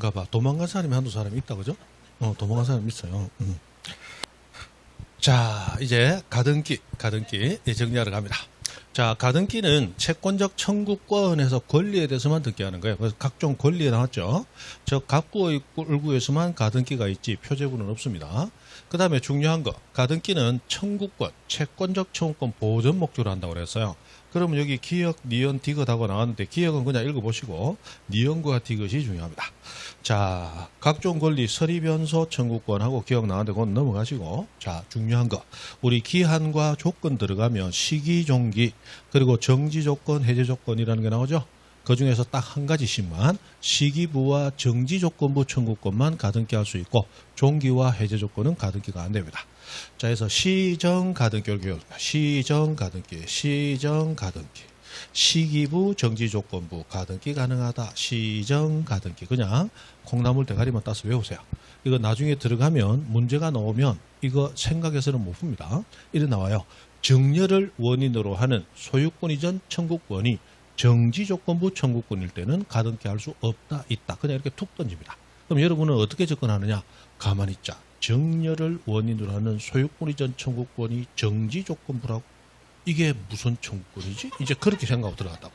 가봐. 도망간 사람이 한두 사람이 있다, 그죠? 도망간 사람이 있어요. 자, 이제 가등기 정리하러 갑니다. 자, 가등기는 채권적 청구권에서 권리에 대해서만 듣게 하는 거예요. 그래서 각종 권리에 나왔죠. 즉, 갑구의 을구에서만 가등기가 있지 표제부는 없습니다. 그 다음에 중요한 거, 가등기는 청구권, 채권적 청구권 보전 목적으로 한다고 그랬어요. 그러면 여기 기역, 니은, 디귿하고 나왔는데 기역은 그냥 읽어보시고 니은과 디귿이 중요합니다. 자, 각종 권리, 서리변소 청구권하고 기억 나왔는데 그건 넘어가시고, 자, 중요한 거, 우리 기한과 조건 들어가면 시기, 종기, 그리고 정지 조건, 해제 조건이라는 게 나오죠. 그 중에서 딱 한 가지씩만 시기부와 정지 조건부 청구권만 가등기 할 수 있고 종기와 해제 조건은 가등기가 안 됩니다. 자, 그래서 시정 가등기를 배웁니다. 시정 가등기, 시정 가등기. 시기부 정지 조건부 가등기 가능하다. 시정 가등기. 그냥 콩나물 대가리만 따서 외우세요. 이거 나중에 들어가면 문제가 나오면 이거 생각해서는 못 풉니다. 이래 나와요. 정렬을 원인으로 하는 소유권 이전 청구권이 정지 조건부 청구권일 때는 가등기 할 수 없다, 있다. 그냥 이렇게 툭 던집니다. 그럼 여러분은 어떻게 접근하느냐? 가만히 있자. 정렬을 원인으로 하는 소유권 이전 청구권이 정지 조건부라고? 이게 무슨 청구권이지? 이제 그렇게 생각하고 들어갔다고.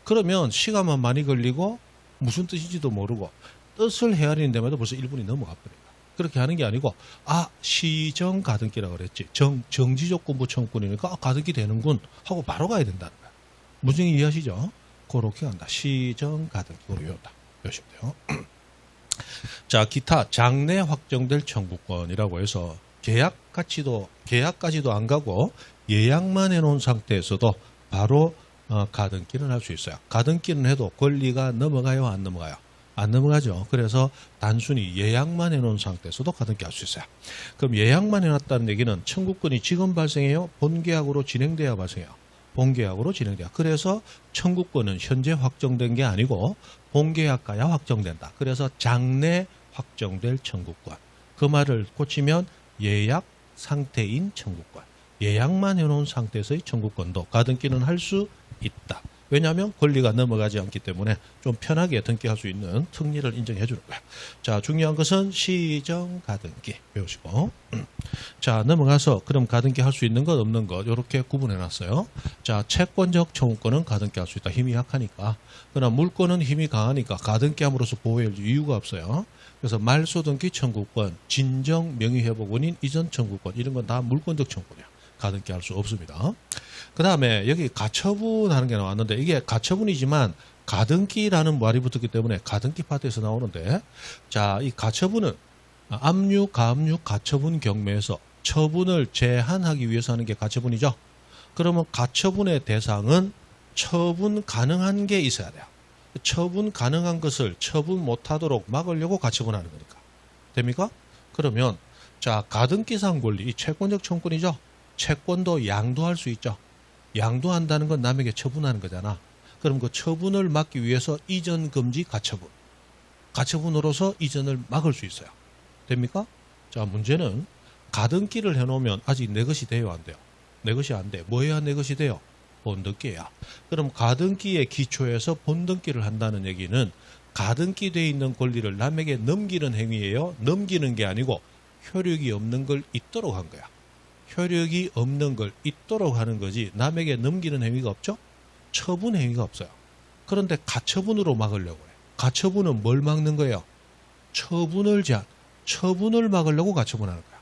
그러면 시간만 많이 걸리고 무슨 뜻인지도 모르고 뜻을 헤아리는 데마다 벌써 1분이 넘어가 버립니다. 그렇게 하는 게 아니고, 아, 시정 가등기라고 그랬지. 정지 조건부 청구권이니까 가등기 되는군 하고 바로 가야 된다는 거야. 무슨 이해하시죠? 그렇게 간다. 시정 가등기로 외운다. 외우시면 돼요. 자, 기타 장래 확정될 청구권이라고 해서 계약까지도 안 가고 예약만 해놓은 상태에서도 바로 가등기는 할 수 있어요. 가등기는 해도 권리가 넘어가요, 안 넘어가요? 안 넘어가죠. 그래서 단순히 예약만 해놓은 상태에서도 가등기 할 수 있어요. 그럼 예약만 해놨다는 얘기는 청구권이 지금 발생해요? 본계약으로 진행돼야 발생해요? 본계약으로 진행돼요. 그래서 청구권은 현재 확정된 게 아니고 본계약가야 확정된다. 그래서 장래 확정될 청구권. 그 말을 고치면 예약 상태인 청구권. 예약만 해놓은 상태에서의 청구권도 가등기는 할 수 있다. 왜냐하면 권리가 넘어가지 않기 때문에 좀 편하게 등기할 수 있는 특리를 인정해 주는 거야. 자, 중요한 것은 시정 가등기 배우시고. 자, 넘어가서 그럼 가등기 할 수 있는 것 없는 것 이렇게 구분해 놨어요. 자, 채권적 청구권은 가등기 할 수 있다. 힘이 약하니까. 그러나 물권은 힘이 강하니까 가등기 함으로써 보호할 이유가 없어요. 그래서 말소등기 청구권, 진정 명의회복 원인 이전 청구권 이런 건 다 물권적 청구권이야. 가등기 할 수 없습니다. 그 다음에 여기 가처분 하는 게 나왔는데 이게 가처분이지만 가등기라는 말이 붙었기 때문에 가등기 파트에서 나오는데, 자, 이 가처분은 압류, 가압류, 가처분 경매에서 처분을 제한하기 위해서 하는 게 가처분이죠. 그러면 가처분의 대상은 처분 가능한 게 있어야 돼요. 처분 가능한 것을 처분 못하도록 막으려고 가처분하는 거니까. 됩니까? 그러면 자, 가등기상 권리, 이 채권적 청구권이죠. 채권도 양도할 수 있죠. 양도한다는 건 남에게 처분하는 거잖아. 그럼 그 처분을 막기 위해서 이전 금지 가처분. 가처분으로서 이전을 막을 수 있어요. 됩니까? 자, 문제는 가등기를 해놓으면 아직 내 것이 돼요, 안 돼요? 내 것이 안 돼. 뭐 해야 내 것이 돼요? 본등기야. 그럼 가등기의 기초에서 본등기를 한다는 얘기는 가등기 되어 있는 권리를 남에게 넘기는 행위예요. 넘기는 게 아니고 효력이 없는 걸 있도록 한 거야. 효력이 없는 걸 있도록 하는 거지 남에게 넘기는 행위가 없죠? 처분 행위가 없어요. 그런데 가처분으로 막으려고 해. 가처분은 뭘 막는 거예요? 처분을 처분을 막으려고 가처분하는 거야.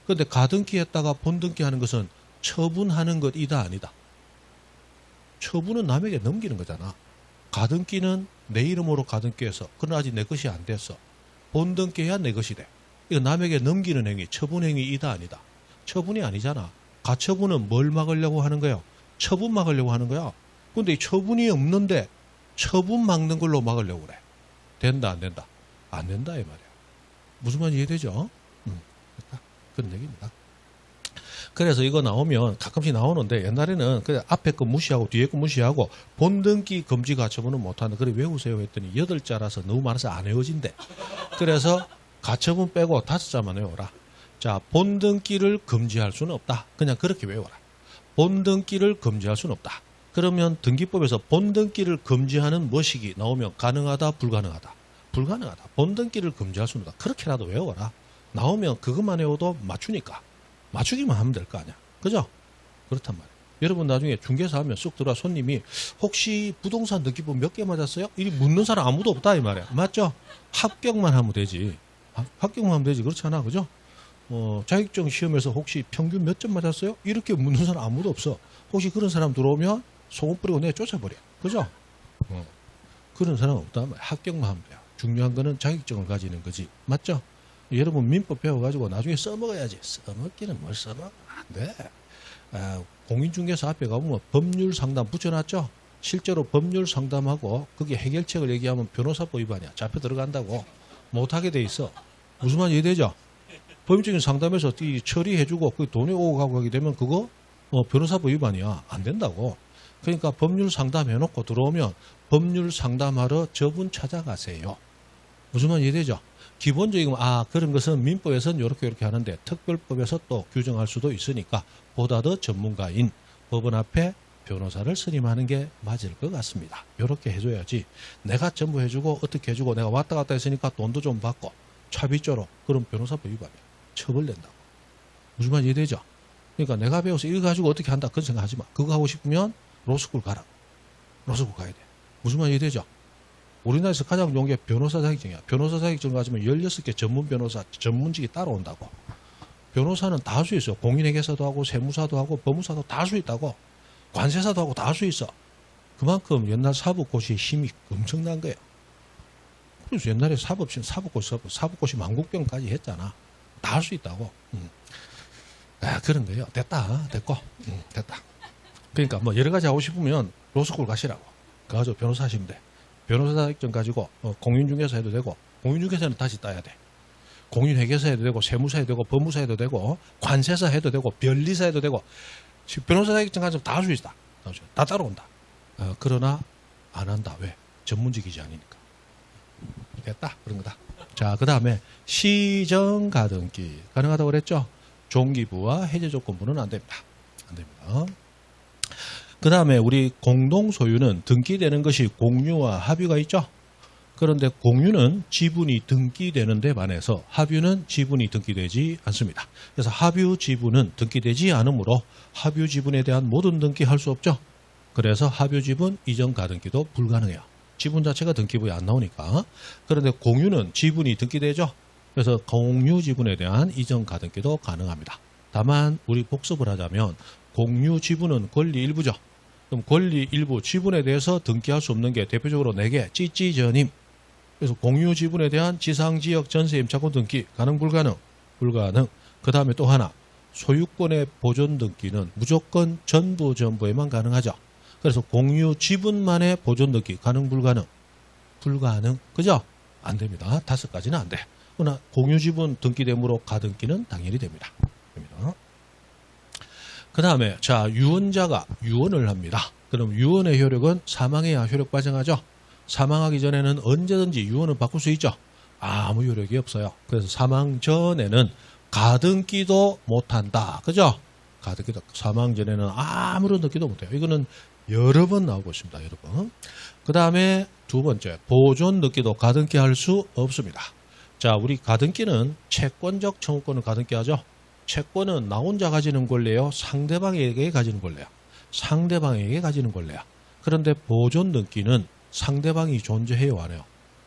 그런데 가등기했다가 본등기하는 것은 처분하는 것이다, 아니다? 처분은 남에게 넘기는 거잖아. 가등기는 내 이름으로 가등기해서 그러나 아직 내 것이 안 됐어. 본등기해야 내 것이 돼. 이거 남에게 넘기는 행위, 처분 행위이다, 아니다? 처분이 아니잖아. 가처분은 뭘 막으려고 하는 거예요? 처분 막으려고 하는 거야. 근데 이 처분이 없는데 처분 막는 걸로 막으려고 그래. 된다, 안 된다? 안 된다, 이 말이야. 무슨 말인지 이해되죠? 그런 얘기입니다. 그래서 이거 나오면 가끔씩 나오는데 옛날에는 그냥 앞에 거 무시하고 뒤에 거 무시하고 본등기 금지 가처분은 못하는데 그래 외우세요 했더니 8자라서 너무 많아서 안 외워진대. 그래서 가처분 빼고 5자만 외워라. 자, 본등기를 금지할 수는 없다. 그냥 그렇게 외워라. 본등기를 금지할 수는 없다. 그러면 등기법에서 본등기를 금지하는 뭐시기 나오면 가능하다, 불가능하다. 불가능하다. 본등기를 금지할 수는 없다. 그렇게라도 외워라. 나오면 그것만 외워도 맞추니까. 맞추기만 하면 될 거 아니야. 그죠? 그렇단 말이야. 여러분 나중에 중개사 하면 쑥 들어와 손님이 혹시 부동산 등기부 몇 개 맞았어요? 이 묻는 사람 아무도 없다 이 말이야. 맞죠? 합격만 하면 되지. 합격만 하면 되지. 그렇잖아. 그죠? 자격증 시험에서 혹시 평균 몇 점 맞았어요? 이렇게 묻는 사람 아무도 없어. 혹시 그런 사람 들어오면 소금 뿌리고 내가 쫓아버려. 그죠? 그런 사람 없다. 합격만 하면 돼요. 중요한 거는 자격증을 가지는 거지. 맞죠? 여러분 민법 배워가지고 나중에 써먹어야지. 써먹기는 뭘 써먹어? 안 돼. 공인중개사 앞에 가보면 법률 상담 붙여놨죠? 실제로 법률 상담하고 그게 해결책을 얘기하면 변호사법 위반이야. 잡혀 들어간다고. 못하게 돼 있어. 무슨 말인지 이해되죠? 법률적인 상담에서 처리해주고 그 돈이 오고 가고 하게 되면 그거 변호사법 위반이야. 안 된다고. 그러니까 법률 상담 해놓고 들어오면 법률 상담하러 저분 찾아가세요. 무슨 말인지 이해되죠? 기본적인 그런 것은 민법에서는 이렇게 하는데 특별법에서 또 규정할 수도 있으니까 보다 더 전문가인 법원 앞에 변호사를 선임하는 게 맞을 것 같습니다. 이렇게 해줘야지 내가 전부 해주고 어떻게 해주고 내가 왔다 갔다 했으니까 돈도 좀 받고 차비조로 그럼 변호사법 위반이야. 처벌된다고. 무슨 말인지 이해되죠? 그러니까 내가 배워서 이거 가지고 어떻게 한다 그런 생각하지 마. 그거 하고 싶으면 로스쿨 가라. 로스쿨 가야 돼. 무슨 말인지 이해되죠? 우리나라에서 가장 좋은 게 변호사 자격증이야. 변호사 자격증 가지면 16개 전문 변호사, 전문직이 따라온다고. 변호사는 다 할 수 있어요. 공인회계사도 하고 세무사도 하고 법무사도 다 할 수 있다고. 관세사도 하고 다 할 수 있어. 그만큼 옛날 사법고시의 힘이 엄청난 거예요. 그래서 옛날에 사법고시 만국병까지 했잖아. 다 할 수 있다고. 그런 거예요. 됐다. 됐고. 됐다. 그러니까 뭐 여러 가지 하고 싶으면 로스쿨 가시라고. 가가지고 변호사 하시면 돼. 변호사 자격증 가지고 공인중개사 해도 되고 공인중개사는 다시 따야 돼. 공인회계사 해도 되고 세무사 해도 되고 법무사 해도 되고 관세사 해도 되고 변리사 해도 되고 변호사 자격증 가지고 다 할 수 있다. 다 따라온다. 그러나 안 한다. 왜? 전문직이지 아니니까. 됐다. 그런 거다. 자, 그 다음에 시정가등기 가능하다고 그랬죠? 종기부와 해제조건부는 안 됩니다. 안 됩니다. 그 다음에 우리 공동소유는 등기되는 것이 공유와 합유가 있죠. 그런데 공유는 지분이 등기되는 데 반해서 합유는 지분이 등기되지 않습니다. 그래서 합유 지분은 등기되지 않으므로 합유 지분에 대한 모든 등기할 수 없죠. 그래서 합유 지분 이전 가등기도 불가능해요. 지분 자체가 등기부에 안 나오니까. 그런데 공유는 지분이 등기되죠. 그래서 공유 지분에 대한 이전 가등기도 가능합니다. 다만 우리 복습을 하자면 공유 지분은 권리 일부죠. 그럼 권리 일부 지분에 대해서 등기할 수 없는 게 대표적으로 4개 찌찌전임. 그래서 공유 지분에 대한 지상지역 전세 임차권 등기 가능 불가능? 불가능. 그 다음에 또 하나 소유권의 보존 등기는 무조건 전부에만 가능하죠. 그래서 공유 지분만의 보존 등기 가능 불가능? 불가능. 그죠? 안 됩니다. 5가지는 안 돼. 그러나 공유 지분 등기되므로 가등기는 당연히 됩니다. 그 다음에 자 유언자가 유언을 합니다. 그럼 유언의 효력은 사망해야 효력 발생하죠. 사망하기 전에는 언제든지 유언을 바꿀 수 있죠. 아무 효력이 없어요. 그래서 사망 전에는 가등기도 못한다. 그죠? 가등기도 사망 전에는 아무런 등기도 못해요. 이거는 여러 번 나오고 있습니다. 여러분. 그 다음에 두 번째 보존 등기도 가등기 할 수 없습니다. 자 우리 가등기는 채권적 청구권을 가등기 하죠. 채권은 나 혼자 가지는 권리예요. 상대방에게 가지는 권리예요. 상대방에게 가지는 권리야. 그런데 보존 등기는 상대방이 존재해요, 안 해요?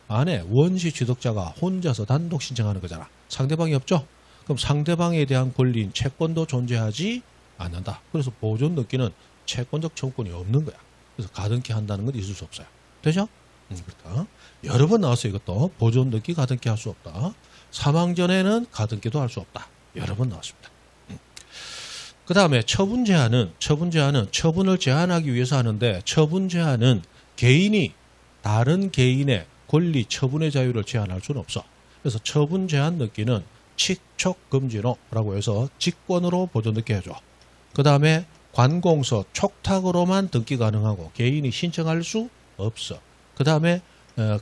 안 해. 원시 취득자가 혼자서 단독 신청하는 거잖아. 상대방이 없죠? 그럼 상대방에 대한 권리인 채권도 존재하지 않는다. 그래서 보존 등기는 채권적 청구권이 없는 거야. 그래서 가등기 한다는 건 있을 수 없어요. 되죠? 그렇다. 여러 번 나왔어요, 이것도. 보존 등기 가등기 할 수 없다. 사망 전에는 가등기도 할 수 없다. 여러 번 나왔습니다. 그 다음에 처분 제한은 처분을 제한하기 위해서 하는데 처분 제한은 개인이 다른 개인의 권리 처분의 자유를 제한할 수는 없어. 그래서 처분 제한 등기는 칙촉금지노라고 해서 직권으로 보존 등기 해줘. 그 다음에 관공서 촉탁으로만 등기 가능하고 개인이 신청할 수 없어. 그 다음에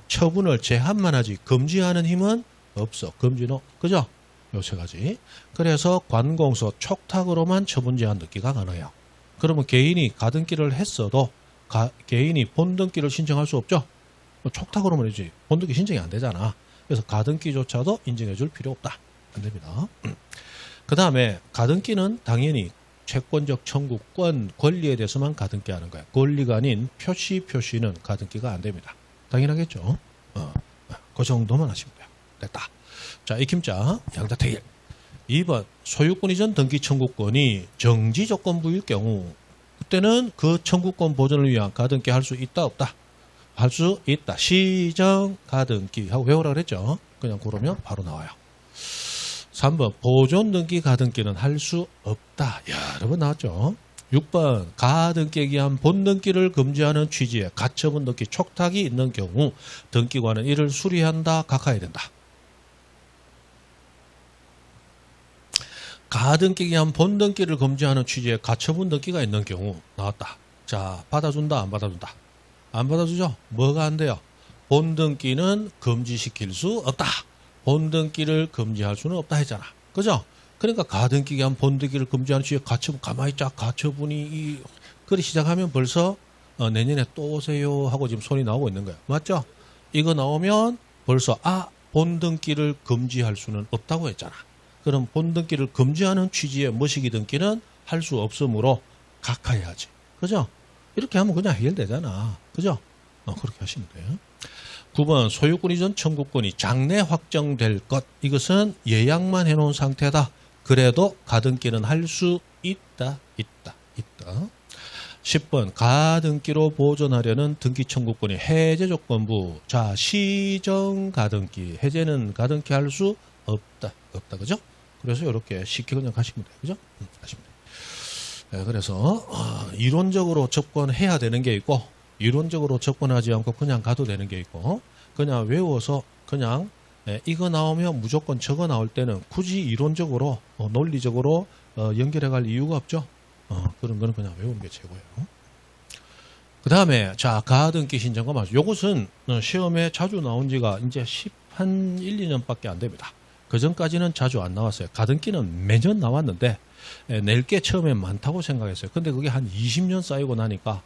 처분을 제한만 하지 금지하는 힘은 없어. 금지노. 그죠? 요 3가지. 그래서 관공서 촉탁으로만 처분 제한 등기가 가능해요. 그러면 개인이 가등기를 했어도 개인이 본등기를 신청할 수 없죠. 촉탁 그러면 이제 본등기 신청이 안 되잖아. 그래서 가등기조차도 인정해 줄 필요 없다. 안 됩니다. 그 다음에 가등기는 당연히 채권적 청구권 권리에 대해서만 가등기 하는 거야. 권리가 아닌 표시는 가등기가 안 됩니다. 당연하겠죠. 그 정도만 하시면 돼요. 됐다. 자, 익힘자 양다택일. 2번 소유권 이전 등기 청구권이 정지 조건부일 경우 그때는 그 청구권 보존을 위한 가등기 할 수 있다 없다? 할 수 있다. 시정 가등기 하고 외우라 그랬죠. 그냥 그러면 바로 나와요. 3번 보존 등기 가등기는 할 수 없다. 여러 번 나왔죠. 6번 가등기에 기한 본등기를 금지하는 취지의 가처분 등기 촉탁이 있는 경우 등기관은 이를 수리한다. 각하해야 된다. 가등기에 기한 본등기를 금지하는 취지의 가처분 등기가 있는 경우 나왔다. 자, 받아준다 안 받아준다? 안 받아주죠. 뭐가 안 돼요? 본등기는 금지시킬 수 없다. 본등기를 금지할 수는 없다 했잖아. 그죠? 그러니까 가등기에 기한 본등기를 금지하는 취지의 가처분 가만히 있자. 가처분이 그리 시작하면 벌써 내년에 또 오세요 하고 지금 손이 나오고 있는 거예요. 맞죠? 이거 나오면 벌써 본등기를 금지할 수는 없다고 했잖아. 그럼 본등기를 금지하는 취지의 머시기 등기는 할 수 없으므로 각하해야지. 그죠? 이렇게 하면 그냥 해결되잖아. 그죠? 그렇게 하시면 돼요. 9번 소유권 이전 청구권이 장래 확정될 것. 이것은 예약만 해놓은 상태다. 그래도 가등기는 할 수 있다. 10번 가등기로 보존하려는 등기 청구권이 해제 조건부. 자, 시정 가등기. 해제는 가등기 할 수 없다. 그죠? 그래서 이렇게 쉽게 그냥 가시면 돼요. 그죠? 가시면 돼요. 네, 그래서 이론적으로 접근해야 되는 게 있고 이론적으로 접근하지 않고 그냥 가도 되는 게 있고 그냥 외워서 그냥 이거 나오면 무조건 저거 나올 때는 굳이 이론적으로 논리적으로 연결해 갈 이유가 없죠. 그런 거는 그냥 외우는 게 최고예요. 그 다음에 자 가등기 신청과 맞죠. 요것은 시험에 자주 나온 지가 이제 한 1, 2년밖에 안 됩니다. 그 전까지는 자주 안 나왔어요. 가등기는 매년 나왔는데 낼 게 처음엔 많다고 생각했어요. 근데 그게 한 20년 쌓이고 나니까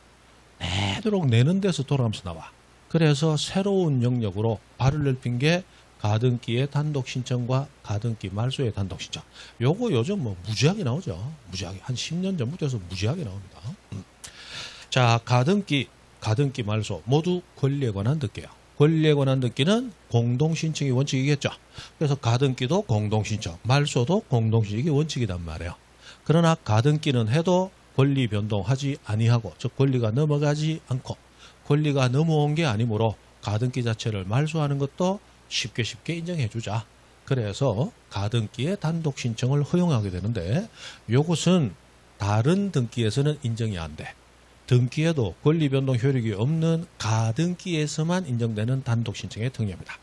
내도록 내는 데서 돌아가면서 나와. 그래서 새로운 영역으로 발을 넓힌 게 가등기의 단독 신청과 가등기 말소의 단독 신청. 요거 요즘 뭐 무지하게 나오죠. 무지하게 한 10년 전부터 해서 무지하게 나옵니다. 자, 가등기 말소 모두 권리에 관한 등기예요. 권리에 관한 등기는 공동신청이 원칙이겠죠. 그래서 가등기도 공동신청, 말소도 공동신청이 원칙이란 말이에요. 그러나 가등기는 해도 권리 변동하지 아니하고 즉 권리가 넘어가지 않고 권리가 넘어온 게 아니므로 가등기 자체를 말소하는 것도 쉽게 인정해 주자. 그래서 가등기의 단독 신청을 허용하게 되는데 이것은 다른 등기에서는 인정이 안 돼. 등기에도 권리 변동 효력이 없는 가등기에서만 인정되는 단독 신청의 특례입니다.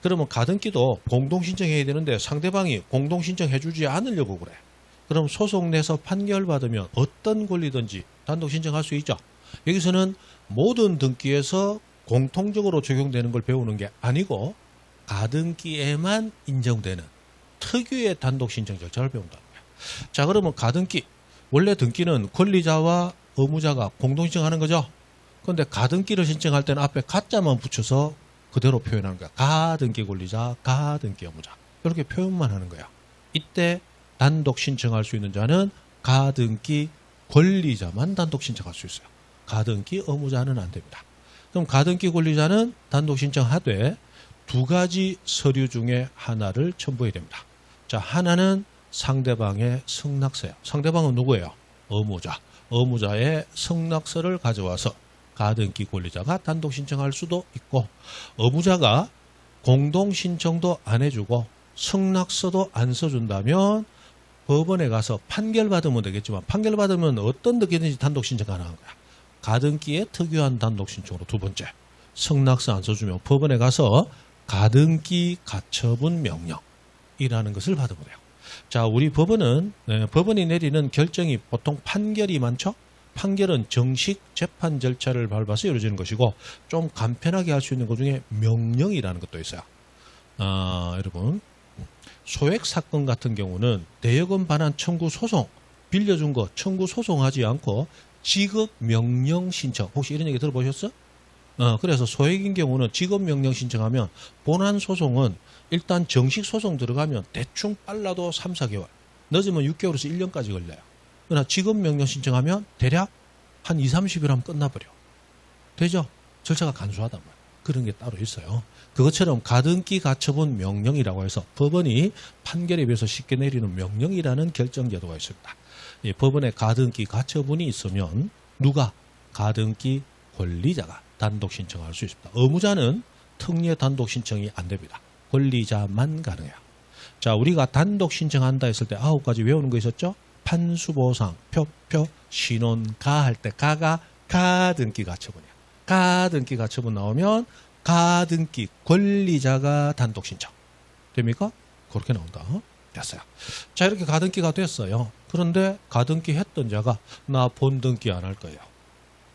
그러면 가등기도 공동 신청해야 되는데 상대방이 공동 신청해 주지 않으려고 그래. 그럼 소송 내서 판결받으면 어떤 권리든지 단독 신청할 수 있죠. 여기서는 모든 등기에서 공통적으로 적용되는 걸 배우는 게 아니고 가등기에만 인정되는 특유의 단독 신청 절차를 배운다는 거예요. 자, 그러면 가등기 원래 등기는 권리자와 의무자가 공동 신청하는 거죠. 그런데 가등기를 신청할 때는 앞에 가짜만 붙여서 그대로 표현하는 거야. 가등기 권리자, 가등기 의무자 이렇게 표현만 하는 거야. 이때 단독 신청할 수 있는 자는 가등기 권리자만 단독 신청할 수 있어요. 가등기 의무자는 안 됩니다. 그럼 가등기 권리자는 단독 신청하되 두 가지 서류 중에 하나를 첨부해야 됩니다. 자, 하나는 상대방의 승낙서예요. 상대방은 누구예요? 의무자. 의무자의 승낙서를 가져와서 가등기 권리자가 단독 신청할 수도 있고 의무자가 공동 신청도 안 해주고 승낙서도 안 써준다면 법원에 가서 판결받으면 되겠지만 판결받으면 어떤 등기든지 단독 신청 가능한 거야. 가등기의 특유한 단독 신청으로 두 번째 승낙서 안 써주면 법원에 가서 가등기 가처분 명령이라는 것을 받으면 돼요. 자, 우리 법원은 법원이 내리는 결정이 보통 판결이 많죠. 판결은 정식 재판 절차를 밟아서 이루어지는 것이고 좀 간편하게 할 수 있는 것 중에 명령이라는 것도 있어요. 여러분 소액 사건 같은 경우는 대여금 반환 청구 소송 빌려준 거 청구 소송하지 않고 지급 명령 신청 혹시 이런 얘기 들어보셨어? 그래서 소액인 경우는 직업명령 신청하면 본안 소송은 일단 정식 소송 들어가면 대충 빨라도 3, 4개월, 늦으면 6개월에서 1년까지 걸려요. 그러나 직업명령 신청하면 대략 한 2, 30일 하면 끝나버려. 되죠? 절차가 간소하단 말이에요. 그런 게 따로 있어요. 그것처럼 가등기 가처분 명령이라고 해서 법원이 판결에 비해서 쉽게 내리는 명령이라는 결정제도가 있습니다. 이 법원에 가등기 가처분이 있으면 누가? 가등기 권리자가 단독 신청할 수 있습니다. 의무자는 특례 단독 신청이 안 됩니다. 권리자만 가능해요. 자, 우리가 단독 신청한다 했을 때 9가지 외우는 거 있었죠? 판수보상, 표표, 신원, 가 할 때 가가 가등기 가처분이야. 가등기 가처분 나오면 가등기 권리자가 단독 신청. 됩니까? 그렇게 나온다. 됐어요. 자, 이렇게 가등기가 됐어요. 그런데 가등기 했던 자가 나 본등기 안 할 거예요.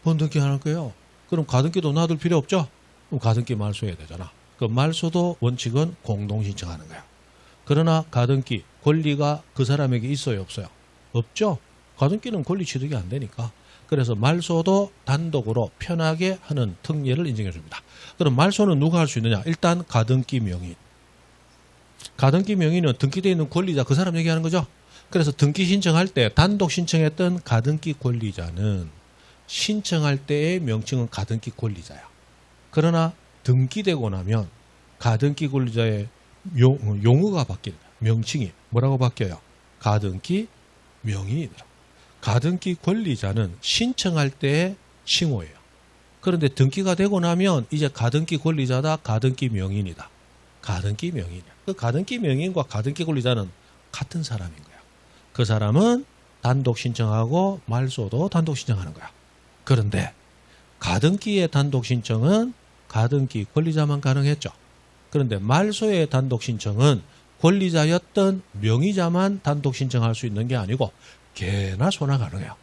본등기 안 할 거예요. 그럼 가등기도 놔둘 필요 없죠? 그럼 가등기 말소해야 되잖아. 그 말소도 원칙은 공동 신청하는 거야. 그러나 가등기 권리가 그 사람에게 있어요, 없어요? 없죠? 가등기는 권리 취득이 안 되니까. 그래서 말소도 단독으로 편하게 하는 특례를 인정해 줍니다. 그럼 말소는 누가 할 수 있느냐? 일단 가등기 명의. 가등기 명의는 등기되어 있는 권리자 그 사람 얘기하는 거죠. 그래서 등기 신청할 때 단독 신청했던 가등기 권리자는 신청할 때의 명칭은 가등기 권리자야. 그러나 등기되고 나면 가등기 권리자의 용어가 바뀌는 거야. 명칭이 뭐라고 바뀌어요? 가등기 명의이더라. 가등기 권리자는 신청할 때의 칭호예요. 그런데 등기가 되고 나면 이제 가등기 권리자다, 가등기 명인이다. 가등기 명인이야. 그 가등기 명인과 가등기 권리자는 같은 사람인 거야. 그 사람은 단독 신청하고 말소도 단독 신청하는 거야. 그런데 가등기의 단독 신청은 가등기 권리자만 가능했죠. 그런데 말소의 단독 신청은 권리자였던 명의자만 단독 신청할 수 있는 게 아니고 개나 소나 가능해요.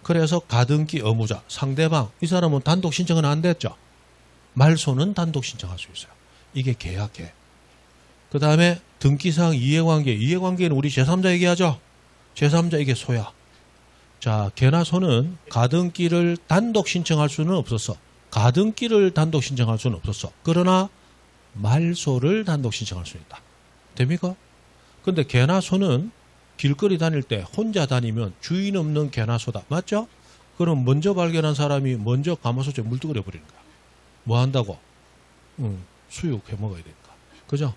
그래서 가등기 의무자, 상대방, 이 사람은 단독 신청은 안 됐죠. 말소는 단독 신청할 수 있어요. 이게 개야, 개. 그 다음에 등기상 이해관계, 이해관계는 우리 제3자 얘기하죠. 제3자 이게 소야. 자, 개나 소는 가등기를 단독 신청할 수는 없었어. 가등기를 단독 신청할 수는 없었어. 그러나 말소를 단독 신청할 수 있다. 됩니까? 근데 개나 소는 길거리 다닐 때 혼자 다니면 주인 없는 개나 소다. 맞죠? 그럼 먼저 발견한 사람이 먼저 가마솥에 물두거려 버리는 거야. 뭐 한다고? 수육해 먹어야 되니까. 그죠?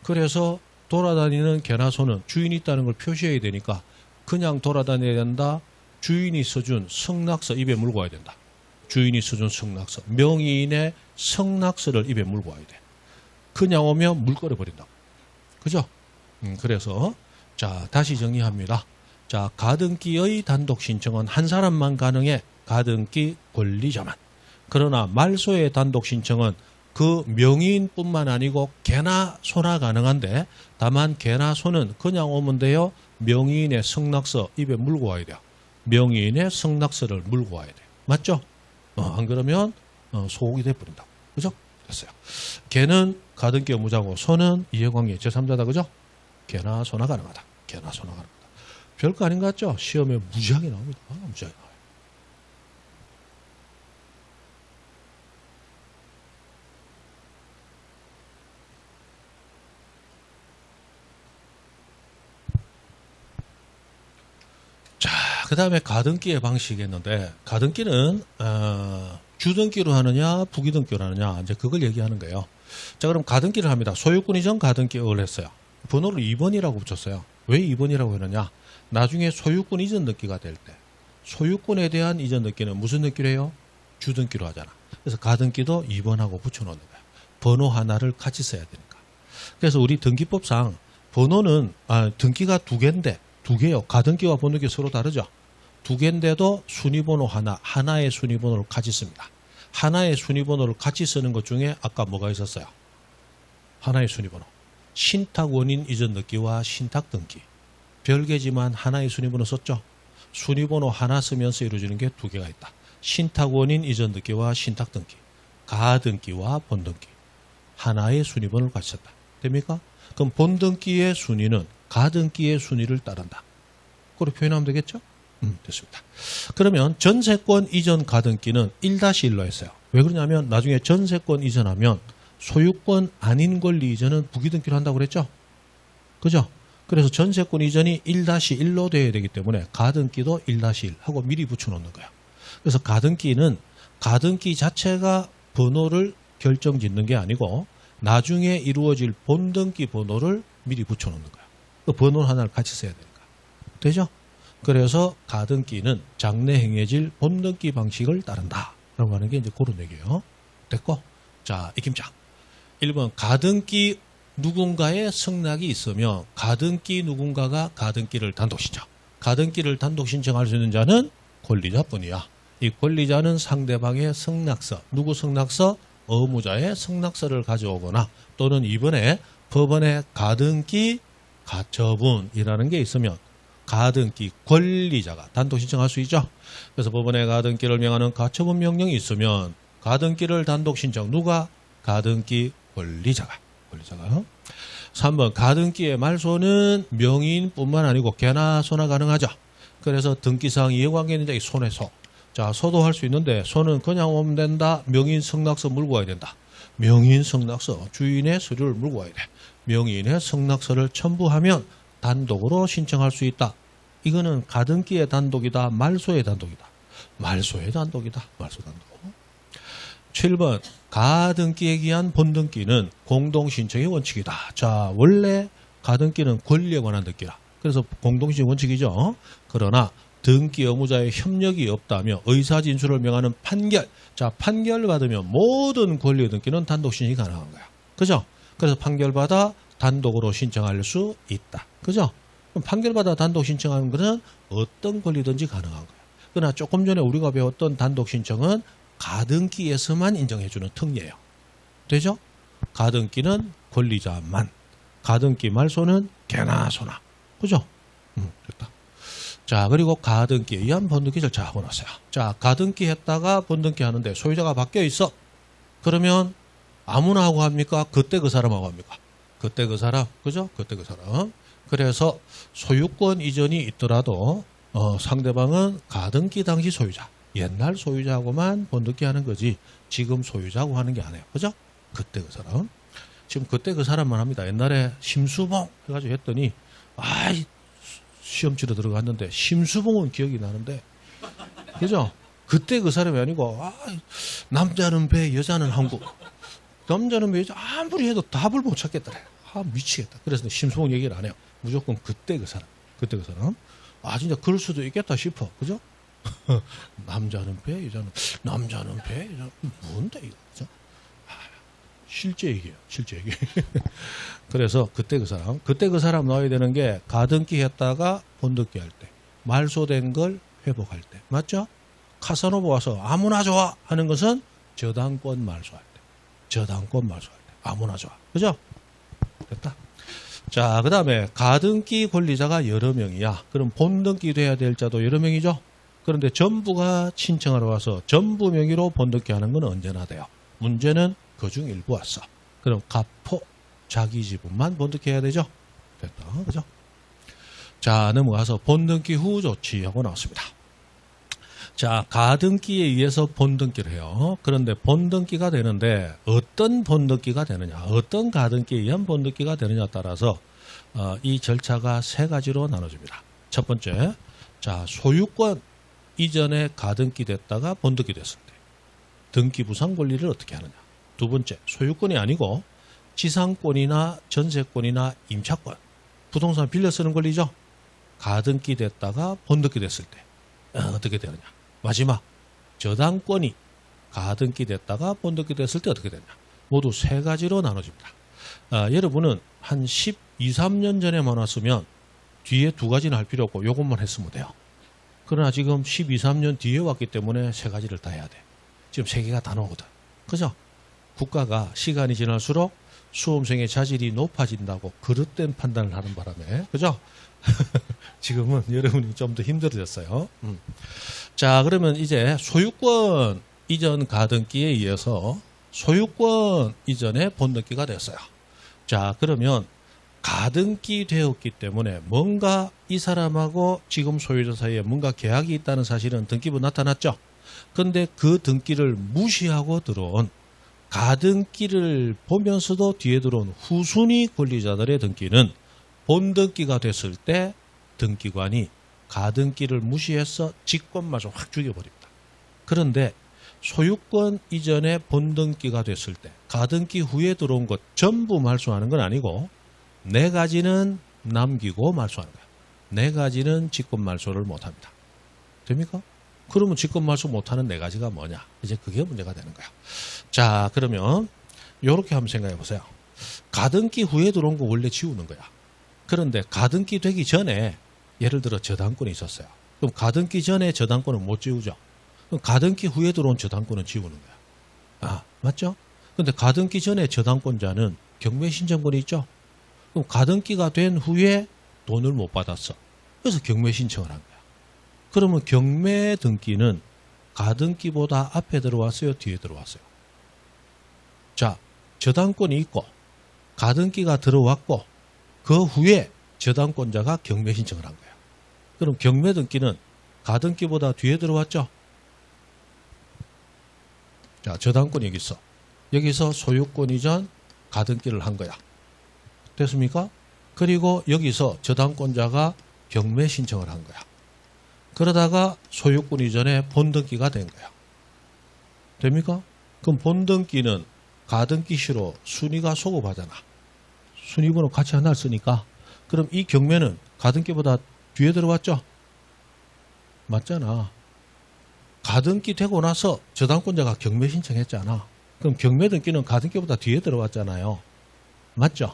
그래서 돌아다니는 개나 소는 주인이 있다는 걸 표시해야 되니까 그냥 돌아다녀야 된다. 주인이 써준 성낙서 입에 물고 와야 된다. 주인이 써준 성낙서. 명의인의 성낙서를 입에 물고 와야 돼. 그냥 오면 물 끓여버린다고. 그죠? 그래서 자, 다시 정리합니다. 자, 가등기의 단독 신청은 한 사람만 가능해. 가등기 권리자만. 그러나 말소의 단독 신청은 그 명의인뿐만 아니고 개나 소나 가능한데 다만 개나 소는 그냥 오면 돼요. 명의인의 성낙서 입에 물고 와야 돼요. 명의인의 성낙서를 물고 와야 돼요. 맞죠? 안 그러면 소옥이 돼버린다고. 그죠? 됐어요. 개는 가등기 의무자고 소는 이해관계 제3자다. 그죠? 개나 소나 가능하다. 개나 소나 가능하다. 별거 아닌 것 같죠? 시험에 무지하게 나옵니다. 무지하게 나와요. 자, 그 다음에 가등기의 방식이 있는데 가등기는 주등기로 하느냐 부기등기로 하느냐 이제 그걸 얘기하는 거예요. 자, 그럼 가등기를 합니다. 소유권 이전 가등기를 했어요. 번호를 2번이라고 붙였어요. 왜 2번이라고 하느냐? 나중에 소유권 이전 등기가 될 때 소유권에 대한 이전 등기는 무슨 등기로 해요? 주등기로 하잖아. 그래서 가등기도 2번하고 붙여놓는 거야. 번호 하나를 같이 써야 되니까. 그래서 우리 등기법상 번호는 등기가 두 개인데 두 개요. 가등기와 번호기 서로 다르죠. 두 개인데도 순위번호 하나의 순위번호를 같이 씁니다. 하나의 순위번호를 같이 쓰는 것 중에 아까 뭐가 있었어요? 하나의 순위번호. 신탁 원인 이전 등기와 신탁 등기. 별개지만 하나의 순위번호 썼죠. 순위번호 하나 쓰면서 이루어지는 게 두 개가 있다. 신탁 원인 이전 등기와 신탁 등기. 가등기와 본등기. 하나의 순위번호를 같이 썼다. 됩니까? 그럼 본등기의 순위는 가등기의 순위를 따른다. 그렇게 표현하면 되겠죠? 됐습니다. 그러면 전세권 이전 가등기는 1-1로 했어요. 왜 그러냐면 나중에 전세권 이전하면 소유권 아닌 권리 이전은 부기등기로 한다고 그랬죠? 그죠? 그래서 전세권 이전이 1-1로 돼야 되기 때문에 가등기도 1-1 하고 미리 붙여놓는 거야. 그래서 가등기는 가등기 자체가 번호를 결정짓는 게 아니고 나중에 이루어질 본등기 번호를 미리 붙여놓는 거야. 그 번호 하나를 같이 써야 되니까. 되죠? 그래서 가등기는 장래 행해질 본등기 방식을 따른다. 라고 하는 게 이제 그런 얘기예요. 됐고? 자, 익힘장. 1번 가등기 누군가의 승낙이 있으면 가등기 누군가가 가등기를 단독 신청. 가등기를 단독 신청할 수 있는 자는 권리자뿐이야. 이 권리자는 상대방의 승낙서, 누구 승낙서? 의무자의 승낙서를 가져오거나 또는 이번에 법원에 가등기 가처분이라는 게 있으면 가등기 권리자가 단독 신청할 수 있죠. 그래서 법원에 가등기를 명하는 가처분 명령이 있으면 가등기를 단독 신청 누가? 가등기 권리자가. 3번 가등기의 말소는 명의인뿐만 아니고 개나 소나 가능하죠. 그래서 등기상 이해관계 있는 자의 손에 소. 자, 소도 할 수 있는데 소는 그냥 오면 된다. 명의인 승낙서 물고 와야 된다. 명의인 승낙서 주인의 서류를 물고 와야 돼. 명의인의 승낙서를 첨부하면 단독으로 신청할 수 있다. 이거는 가등기의 단독이다. 말소의 단독이다. 말소의 단독이다. 말소 단독. 7번 가등기에 기한 본등기는 공동신청의 원칙이다. 자, 원래 가등기는 권리에 관한 등기라. 그래서 공동신청 원칙이죠. 그러나 등기 의무자의 협력이 없다며 의사진술을 명하는 판결. 자, 판결을 받으면 모든 권리 등기는 단독 신청이 가능한 거야. 그죠? 그래서 판결받아 단독으로 신청할 수 있다. 그죠? 그럼 판결받아 단독 신청하는 것은 어떤 권리든지 가능한 거야. 그러나 조금 전에 우리가 배웠던 단독 신청은 가등기에서만 인정해주는 특례예요. 되죠? 가등기는 권리자만. 가등기 말소는 개나 소나. 그죠? 됐다. 자, 그리고 가등기에 의한 본등기 절차하고 나서요. 자, 가등기 했다가 본등기 하는데 소유자가 바뀌어 있어. 그러면 아무나 하고 합니까? 그때 그 사람하고 합니까? 그때 그 사람. 그죠? 그때 그 사람. 그래서 소유권 이전이 있더라도 상대방은 가등기 당시 소유자. 옛날 소유자하고만 본등기 하는 거지 지금 소유자하고 하는 게 아니에요. 그죠? 그때 그 사람. 지금 그때 그 사람만 합니다. 옛날에 심수봉 해가지고 했더니 시험 치러 들어갔는데 심수봉은 기억이 나는데 그죠? 그때 그 사람이 아니고 남자는 배 여자는 한국. 남자는 배 여자 아무리 해도 답을 못 찾겠더래. 미치겠다. 그래서 심수봉 얘기를 안 해요. 무조건 그때 그 사람. 그때 그 사람. 진짜 그럴 수도 있겠다 싶어. 그죠? 남자는 배, 여자는 배, 여자는 뭔데 이거? 그죠? 실제 얘기예요. 실제 얘기. 그래서 그때 그 사람 나와야 되는 게 가등기 했다가 본등기 할 때, 말소된 걸 회복할 때, 맞죠? 카사노바 와서 아무나 좋아 하는 것은 저당권 말소할 때, 아무나 좋아, 그죠? 됐다. 자, 그 다음에 가등기 권리자가 여러 명이야. 그럼 본등기 돼야 될 자도 여러 명이죠. 그런데 전부가 신청하러 와서 전부 명의로 본등기 하는 건 언제나 돼요. 문제는 그중 일부 왔어. 그럼 가포 자기 지분만 본등기 해야 되죠. 됐다. 그죠? 자, 넘어가서 본등기 후 조치하고 나왔습니다. 자, 가등기에 의해서 본등기를 해요. 그런데 본등기가 되는데 어떤 본등기가 되느냐, 어떤 가등기에 의한 본등기가 되느냐에 따라서 이 절차가 세 가지로 나눠집니다. 첫 번째, 자, 소유권 이전에 가등기 됐다가 본등기 됐을 때 등기 부상 권리를 어떻게 하느냐. 두 번째, 소유권이 아니고 지상권이나 전세권이나 임차권, 부동산 빌려 쓰는 권리죠. 가등기 됐다가 본등기 됐을 때 어떻게 되느냐. 마지막, 저당권이 가등기 됐다가 본등기 됐을 때 어떻게 되느냐. 모두 세 가지로 나눠집니다. 여러분은 한 12, 13년 전에만 왔으면 뒤에 두 가지는 할 필요 없고 이것만 했으면 돼요. 그러나 지금 12, 13년 뒤에 왔기 때문에 세 가지를 다 해야 돼. 지금 세 개가 다 나오거든. 그죠? 국가가 시간이 지날수록 수험생의 자질이 높아진다고 그릇된 판단을 하는 바람에, 그죠? 지금은 여러분이 좀 더 힘들어졌어요. 자, 그러면 이제 소유권 이전 가등기에 의해서 소유권 이전에 본등기가 됐어요. 자, 그러면 가등기 되었기 때문에 뭔가 이 사람하고 지금 소유자 사이에 뭔가 계약이 있다는 사실은 등기부 나타났죠. 근데 그 등기를 무시하고 들어온 가등기를 보면서도 뒤에 들어온 후순위 권리자들의 등기는 본등기가 됐을 때 등기관이 가등기를 무시해서 직권마저 확 죽여버립니다. 그런데 소유권 이전에 본등기가 됐을 때 가등기 후에 들어온 것 전부 말소하는 건 아니고 4가지는 남기고 말소하는 거예요. 4가지는 직권말소를 못합니다. 됩니까? 그러면 직권말소 못하는 4가지가 뭐냐? 이제 그게 문제가 되는 거야. 자, 그러면 이렇게 한번 생각해 보세요. 가등기 후에 들어온 거 원래 지우는 거야. 그런데 가등기 되기 전에 예를 들어 저당권이 있었어요. 그럼 가등기 전에 저당권은 못 지우죠. 그럼 가등기 후에 들어온 저당권은 지우는 거야. 아, 맞죠? 근데 가등기 전에 저당권자는 경매신청권이 있죠. 그럼 가등기가 된 후에 돈을 못 받았어. 그래서 경매신청을 한 거야. 그러면 경매 등기는 가등기보다 앞에 들어왔어요? 뒤에 들어왔어요? 자, 저당권이 있고 가등기가 들어왔고 그 후에 저당권자가 경매신청을 한 거야. 그럼 경매 등기는 가등기보다 뒤에 들어왔죠? 자, 저당권이 여기 있어. 여기서 소유권 이전 가등기를 한 거야. 됐습니까? 그리고 여기서 저당권자가 경매 신청을 한 거야. 그러다가 소유권 이전에 본등기가 된 거야. 됩니까? 그럼 본등기는 가등기 시로 순위가 소급하잖아. 순위번호 같이 하나를 쓰니까. 그럼 이 경매는 가등기보다 뒤에 들어왔죠? 맞잖아. 가등기 되고 나서 저당권자가 경매 신청했잖아. 그럼 경매 등기는 가등기보다 뒤에 들어왔잖아요. 맞죠?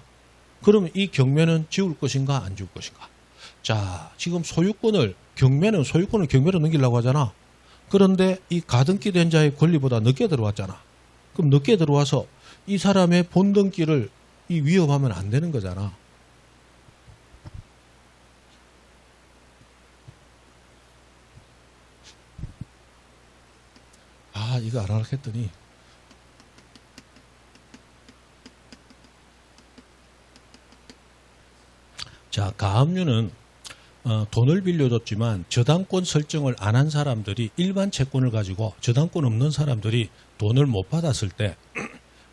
그럼 이 경매는 지울 것인가 안 지울 것인가? 자, 지금 소유권을 경매로 넘기려고 하잖아. 그런데 이 가등기 된 자의 권리보다 늦게 들어왔잖아. 그럼 늦게 들어와서 이 사람의 본등기를 위협하면 안 되는 거잖아. 아, 이거 안 하려고 했더니 자, 가압류는 돈을 빌려줬지만 저당권 설정을 안 한 사람들이 일반 채권을 가지고 저당권 없는 사람들이 돈을 못 받았을 때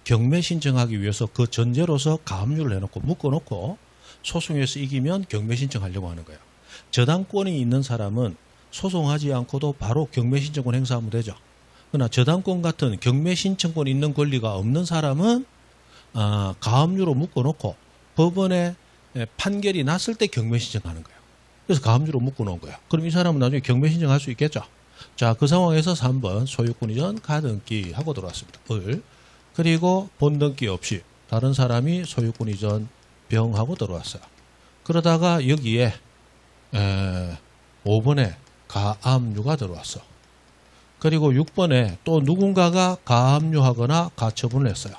경매 신청하기 위해서 그 전제로서 가압류를 해놓고 묶어놓고 소송에서 이기면 경매 신청하려고 하는 거예요. 저당권이 있는 사람은 소송하지 않고도 바로 경매 신청권 행사하면 되죠. 그러나 저당권 같은 경매 신청권 있는 권리가 없는 사람은 가압류로 묶어놓고 법원에 판결이 났을 때 경매 신청하는 거예요. 그래서 가압류로 묶어놓은 거예요. 그럼 이 사람은 나중에 경매 신청할 수 있겠죠. 자, 그 상황에서 3번 소유권 이전 가등기 하고 들어왔습니다. 그리고 본등기 없이 다른 사람이 소유권 이전 병하고 들어왔어요. 그러다가 여기에 5번에 가압류가 들어왔어. 그리고 6번에 또 누군가가 가압류하거나 가처분을 했어요.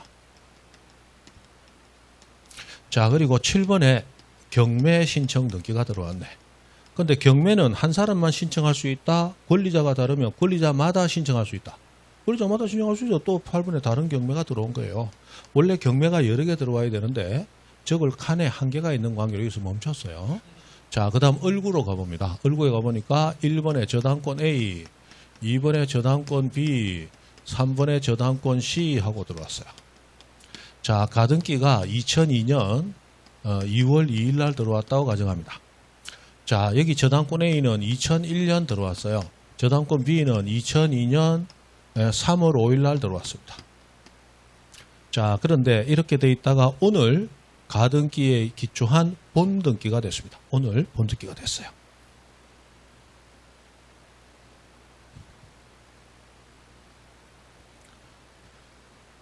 자, 그리고 7번에 경매 신청 등기가 들어왔네. 근데 경매는 한 사람만 신청할 수 있다. 권리자가 다르면 권리자마다 신청할 수 있다. 권리자마다 신청할 수 있죠. 또 8번에 다른 경매가 들어온 거예요. 원래 경매가 여러 개 들어와야 되는데 적을 칸에 한계가 있는 관계로 여기서 멈췄어요. 자, 그 다음 을구로 가봅니다. 을구에 가보니까 1번에 저당권 A, 2번에 저당권 B, 3번에 저당권 C 하고 들어왔어요. 자, 가등기가 2002년 2월 2일 날 들어왔다고 가정합니다. 자, 여기 저당권 A는 2001년 들어왔어요. 저당권 B는 2002년 3월 5일 날 들어왔습니다. 자, 그런데 이렇게 돼 있다가 오늘 가등기에 기초한 본등기가 됐습니다. 오늘 본등기가 됐어요.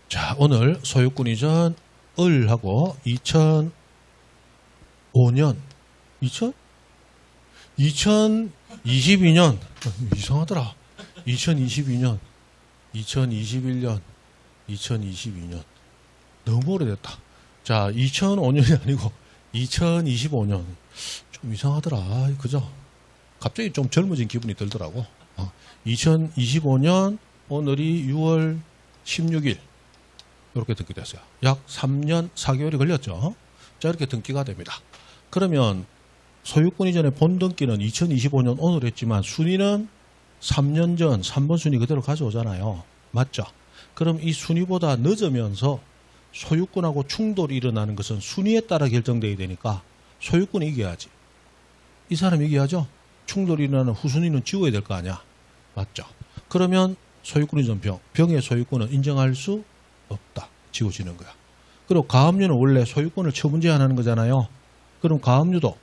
자, 오늘 소유권 이전 을하고 2005년 2022년 이상하더라. 2022년 2021년 2022년 너무 오래됐다. 자, 2005년이 아니고 2025년 좀 이상하더라. 그죠? 갑자기 좀 젊어진 기분이 들더라고. 2025년 오늘이 6월 16일 이렇게 듣게 됐어요. 약 3년 4개월이 걸렸죠. 자, 이렇게 등기가 됩니다. 그러면 소유권 이전의 본등기는 2025년 오늘 했지만 순위는 3년 전 3번 순위 그대로 가져오잖아요. 맞죠? 그럼 이 순위보다 늦으면서 소유권하고 충돌이 일어나는 것은 순위에 따라 결정되어야 되니까 소유권이 이겨야지. 이 사람이 이겨야죠. 충돌이 일어나는 후순위는 지워야 될 거 아니야. 맞죠? 그러면 소유권 이전 병의 소유권은 인정할 수 없다. 지워지는 거야. 그리고 가압류는 원래 소유권을 처분 제한하는 거잖아요. 그럼 가압류도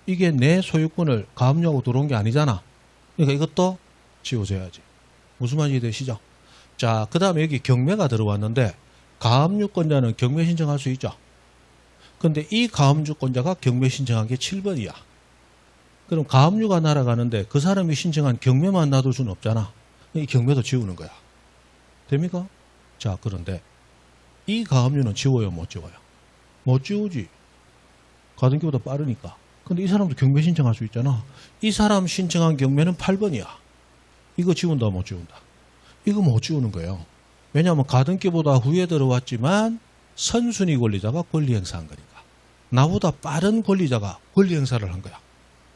이게 내 소유권을 가압류하고 들어온 게 아니잖아. 그러니까 이것도 지워져야지. 무슨 말인지 되시죠? 자, 그 다음에 여기 경매가 들어왔는데 가압류권자는 경매 신청할 수 있죠. 근데 이 가압류권자가 경매 신청한 게 7번이야. 그럼 가압류가 날아가는데 그 사람이 신청한 경매만 놔둘 수는 없잖아. 이 경매도 지우는 거야. 됩니까? 자, 그런데 이 가압류는 지워요, 못 지워요? 못 지우지. 가등기보다 빠르니까. 근데 이 사람도 경매 신청할 수 있잖아. 이 사람 신청한 경매는 8번이야. 이거 지운다, 못 지운다? 이거 못 지우는 거예요. 왜냐하면 가등기보다 후에 들어왔지만 선순위 권리자가 권리 행사한 거니까. 나보다 빠른 권리자가 권리 행사를 한 거야.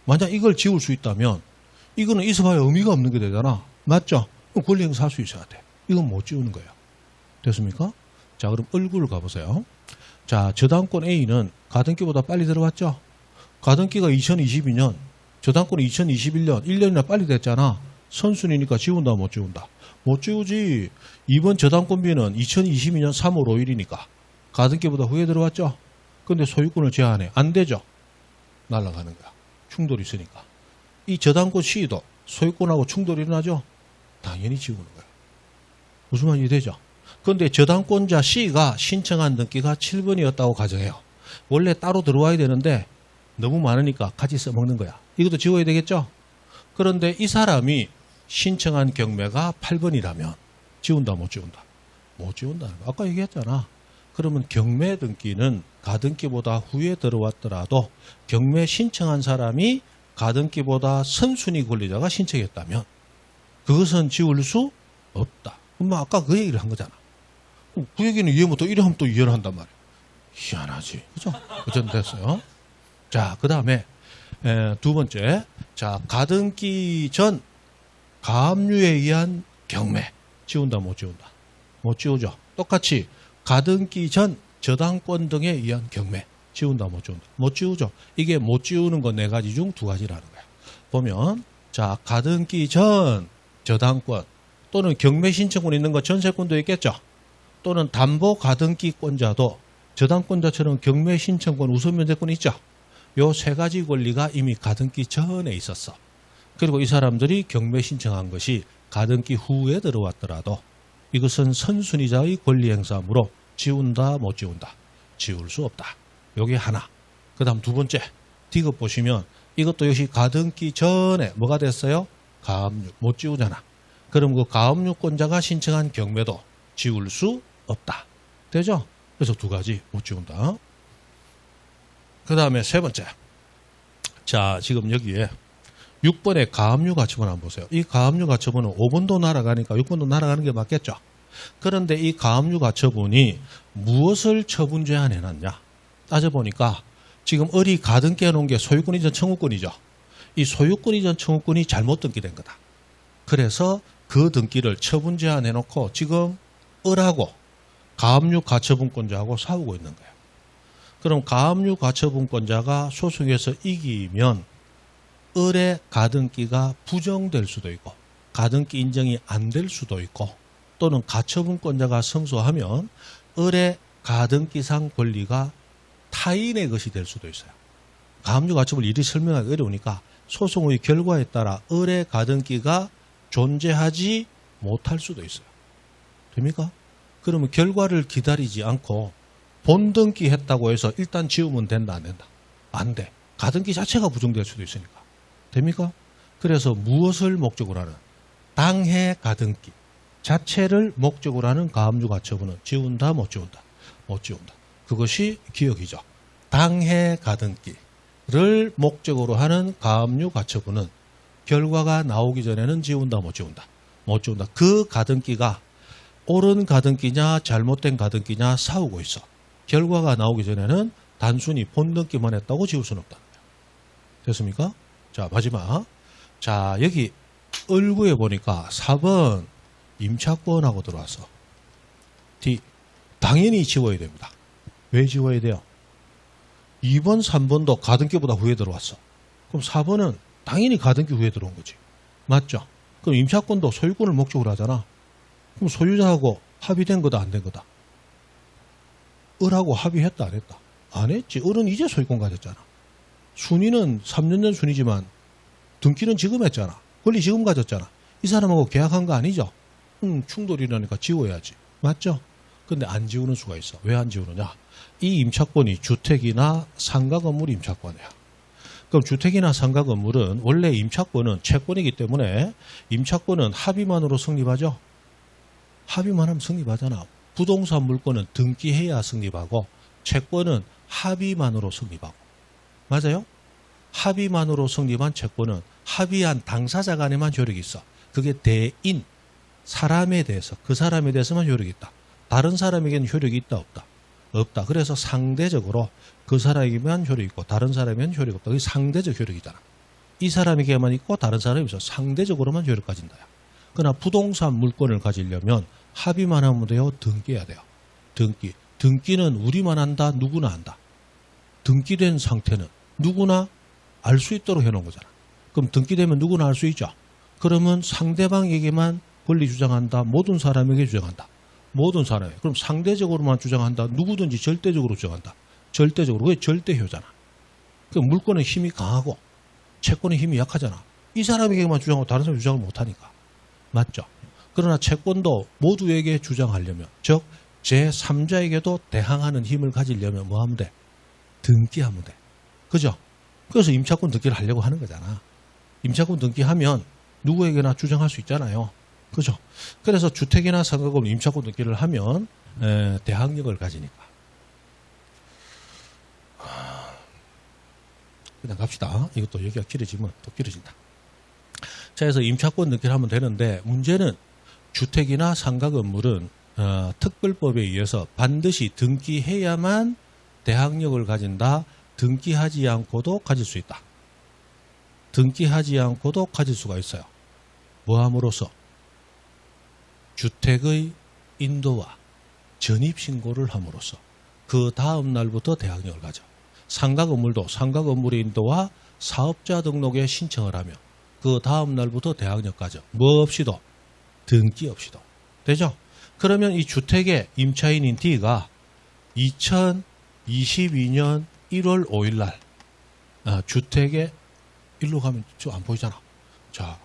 만약 이걸 지울 수 있다면 이거는 있어봐야 의미가 없는 게 되잖아. 맞죠? 그럼 권리 행사할 수 있어야 돼. 이건 못 지우는 거예요. 됐습니까? 자, 그럼 얼굴을 가보세요. 자, 저당권 A는 가등기보다 빨리 들어왔죠? 가등기가 2022년, 저당권이 2021년, 1년이나 빨리 됐잖아. 선순위니까 지운다, 못 지운다? 못 지우지. 이번 저당권 B는 2022년 3월 5일이니까 가등기보다 후에 들어왔죠? 근데 소유권을 제한해. 안 되죠? 날아가는 거야. 충돌이 있으니까. 이 저당권 C도 소유권하고 충돌이 일어나죠? 당연히 지우는 거야. 무슨 말인지 되죠? 그런데 저당권자 C가 신청한 등기가 7번이었다고 가정해요. 원래 따로 들어와야 되는데 너무 많으니까 같이 써먹는 거야. 이것도 지워야 되겠죠? 그런데 이 사람이 신청한 경매가 8번이라면 지운다, 못 지운다? 못 지운다는 거. 아까 얘기했잖아. 그러면 경매 등기는 가등기보다 후에 들어왔더라도 경매 신청한 사람이 가등기보다 선순위 권리자가 신청했다면 그것은 지울 수 없다. 그럼 아까 그 얘기를 한 거잖아. 그 얘기는 이해하면 또 이래 하면 또 이해를 한단 말이야. 희한하지. 그죠? 어쨌든 됐어요. 자, 그 다음에 두 번째. 자, 가등기 전 가압류에 의한 경매. 지운다, 못 지운다? 못 지우죠. 똑같이 가등기 전 저당권 등에 의한 경매. 지운다, 못 지운다? 못 지우죠. 이게 못 지우는 건 네 가지 중 두 가지라는 거야. 보면 자, 가등기 전 저당권 또는 경매 신청권 있는 거 전세권도 있겠죠. 또는 담보 가등기권자도 저당권자처럼 경매 신청권 우선 면제권이 있죠. 요 세 가지 권리가 이미 가등기 전에 있었어. 그리고 이 사람들이 경매 신청한 것이 가등기 후에 들어왔더라도 이것은 선순위자의 권리 행사이므로 지운다, 못 지운다? 지울 수 없다. 요게 하나. 그 다음 두 번째. 디귿 보시면 이것도 역시 가등기 전에 뭐가 됐어요? 가압류. 못 지우잖아. 그럼 그 가압류권자가 신청한 경매도 지울 수 없다. 되죠? 그래서 두 가지 못 지운다. 그 다음에 세 번째. 자, 지금 여기에 6번의 가압류 가처분 한번 보세요. 이 가압류 가처분은 5번도 날아가니까 6번도 날아가는 게 맞겠죠. 그런데 이 가압류 가처분이 무엇을 처분 제한해놨냐? 따져보니까 지금 을이 가등기 해놓은 게 소유권 이전 청구권이죠. 이 소유권 이전 청구권이 잘못 등기된 거다. 그래서 그 등기를 처분 제한해놓고 지금 을하고 가압류 가처분권자하고 싸우고 있는 거예요. 그럼 가압류 가처분권자가 소송에서 이기면 을의 가등기가 부정될 수도 있고 가등기 인정이 안 될 수도 있고 또는 가처분권자가 승소하면 을의 가등기상 권리가 타인의 것이 될 수도 있어요. 가압류 가처분을 일이 설명하기 어려우니까 소송의 결과에 따라 을의 가등기가 존재하지 못할 수도 있어요. 됩니까? 그러면 결과를 기다리지 않고 본등기 했다고 해서 일단 지우면 된다, 안 된다? 안 돼. 가등기 자체가 부정될 수도 있으니까. 됩니까? 그래서 무엇을 목적으로 하는? 당해 가등기 자체를 목적으로 하는 가압류 가처분은 지운다, 못 지운다? 못 지운다. 그것이 기억이죠. 당해 가등기를 목적으로 하는 가압류 가처분은 결과가 나오기 전에는 지운다, 못 지운다? 못 지운다. 그 가등기가 옳은 가등기냐 잘못된 가등기냐 싸우고 있어. 결과가 나오기 전에는 단순히 본등기만 했다고 지울 수는 없다는 거예요. 됐습니까? 자, 마지막. 자, 여기 을구에 보니까 4번 임차권하고 들어왔어. D. 당연히 지워야 됩니다. 왜 지워야 돼요? 2번, 3번도 가등기보다 후에 들어왔어. 그럼 4번은 당연히 가등기 후에 들어온 거지. 맞죠? 그럼 임차권도 소유권을 목적으로 하잖아. 그럼 소유자하고 합의된 거다, 안 된 거다? 을하고 합의했다, 안 했다? 안 했지. 을은 이제 소유권 가졌잖아. 순위는 3년 전 순위지만 등기는 지금 했잖아. 권리 지금 가졌잖아. 이 사람하고 계약한 거 아니죠? 충돌이라니까 지워야지. 맞죠? 근데 안 지우는 수가 있어. 왜 안 지우느냐? 이 임차권이 주택이나 상가 건물 임차권이야. 그럼 주택이나 상가 건물은 원래 임차권은 채권이기 때문에 임차권은 합의만으로 성립하죠? 합의만 하면 성립하잖아. 부동산 물권은 등기해야 성립하고 채권은 합의만으로 성립하고. 맞아요? 합의만으로 성립한 채권은 합의한 당사자 간에만 효력이 있어. 그게 대인, 사람에 대해서, 그 사람에 대해서만 효력이 있다. 다른 사람에게는 효력이 있다, 없다? 없다. 그래서 상대적으로 그 사람에게만 효력이 있고 다른 사람에게는 효력이 없다. 그게 상대적 효력이잖아. 이 사람에게만 있고 다른 사람이 있어. 상대적으로만 효력 가진다. 그러나 부동산 물권을 가지려면 합의만 하면 돼요? 등기해야 돼요. 등기. 등기는 우리만 한다? 누구나 한다? 등기된 상태는 누구나 알 수 있도록 해놓은 거잖아. 그럼 등기되면 누구나 알 수 있죠. 그러면 상대방에게만 권리 주장한다? 모든 사람에게 주장한다? 모든 사람에. 그럼 상대적으로만 주장한다? 누구든지 절대적으로 주장한다? 절대적으로. 그게 절대효잖아. 그 물권의 힘이 강하고 채권의 힘이 약하잖아. 이 사람에게만 주장하고 다른 사람이 주장을 못하니까. 맞죠? 그러나 채권도 모두에게 주장하려면, 즉 제3자에게도 대항하는 힘을 가지려면 뭐 하면 돼? 등기하면 돼. 그죠? 그래서 임차권 등기를 하려고 하는 거잖아. 임차권 등기하면 누구에게나 주장할 수 있잖아요. 그죠? 그래서 주택이나 상가 건물 임차권 등기를 하면 대항력을 가지니까. 그냥 갑시다. 이것도 여기가 길어지면 또 길어진다. 자, 그래서 임차권 등기를 하면 되는데 문제는 주택이나 상가 건물은 특별법에 의해서 반드시 등기해야만 대항력을 가진다. 등기하지 않고도 가질 수 있다. 등기하지 않고도 가질 수가 있어요. 뭐함으로써? 주택의 인도와 전입신고를 함으로써 그 다음 날부터 대항력을 가져. 상가 건물도 상가 건물의 인도와 사업자 등록에 신청을 하며 그 다음 날부터 대항력 가져. 뭐 없이도? 등기 없이도. 되죠? 그러면 이 주택의 임차인인 D가 2022년 1월 5일 날 주택에 일로 가면 저 안 보이잖아. 자,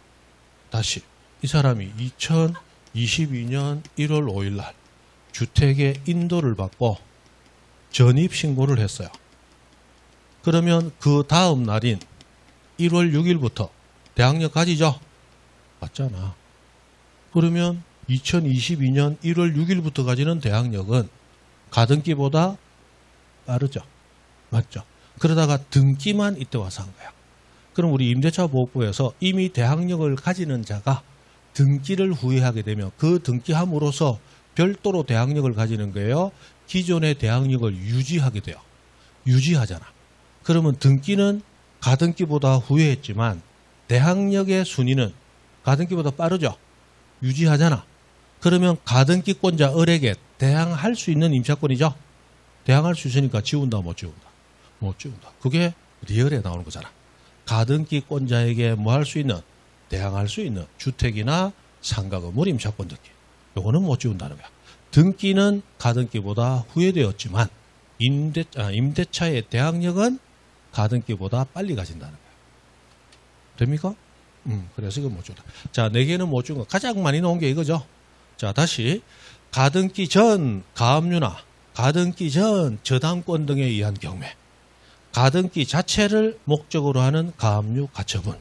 다시 이 사람이 2022년 1월 5일 날 주택에 인도를 받고 전입신고를 했어요. 그러면 그 다음 날인 1월 6일부터 대항력 가지죠? 맞잖아. 그러면 2022년 1월 6일부터 가지는 대항력은 가등기보다 빠르죠? 맞죠? 그러다가 등기만 이때 와서 한 거야. 그럼 우리 임대차보호법에서 이미 대항력을 가지는 자가 등기를 후회하게 되면 그 등기함으로써 별도로 대항력을 가지는 거예요. 기존의 대항력을 유지하게 돼요. 유지하잖아. 그러면 등기는 가등기보다 후회했지만 대항력의 순위는 가등기보다 빠르죠. 유지하잖아. 그러면 가등기권자 을에게 대항할 수 있는 임차권이죠. 대항할 수 있으니까 지운다, 못 지운다? 못 지운다. 그게 리얼에 나오는 거잖아. 가등기권자에게 뭐 할 수 있는? 대항할 수 있는 주택이나 상가 건물 임차권 등기. 요거는 못 지운다는 거야. 등기는 가등기보다 후회되었지만 임대차의 대항력은 가등기보다 빨리 가진다는 거야. 됩니까? 그래서 이건 못 준다. 자, 4개는 못 준 거. 가장 많이 나온 게 이거죠. 자, 다시. 가등기 전 가압류나 가등기 전 저당권 등에 의한 경매. 가등기 자체를 목적으로 하는 가압류 가처분.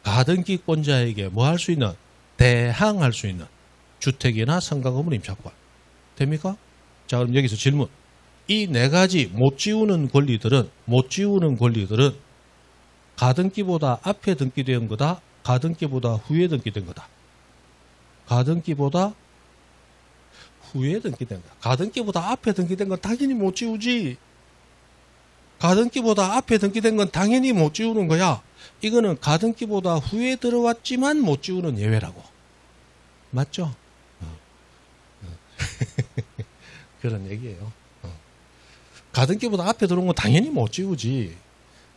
가등기권자에게 뭐 할 수 있는? 대항할 수 있는 주택이나 상가 건물 임차권. 됩니까? 자, 그럼 여기서 질문. 이 4가지 못 지우는 권리들은 가등기보다 앞에 등기된 거다. 가등기보다 후에 등기된 거다. 가등기보다 후에 등기된 거다. 가등기보다 앞에 등기된 건 당연히 못 지우지. 가등기보다 앞에 등기된 건 당연히 못 지우는 거야. 이거는 가등기보다 후에 들어왔지만 못 지우는 예외라고. 맞죠? 그런 얘기예요. 가등기보다 앞에 들어온 건 당연히 못 지우지.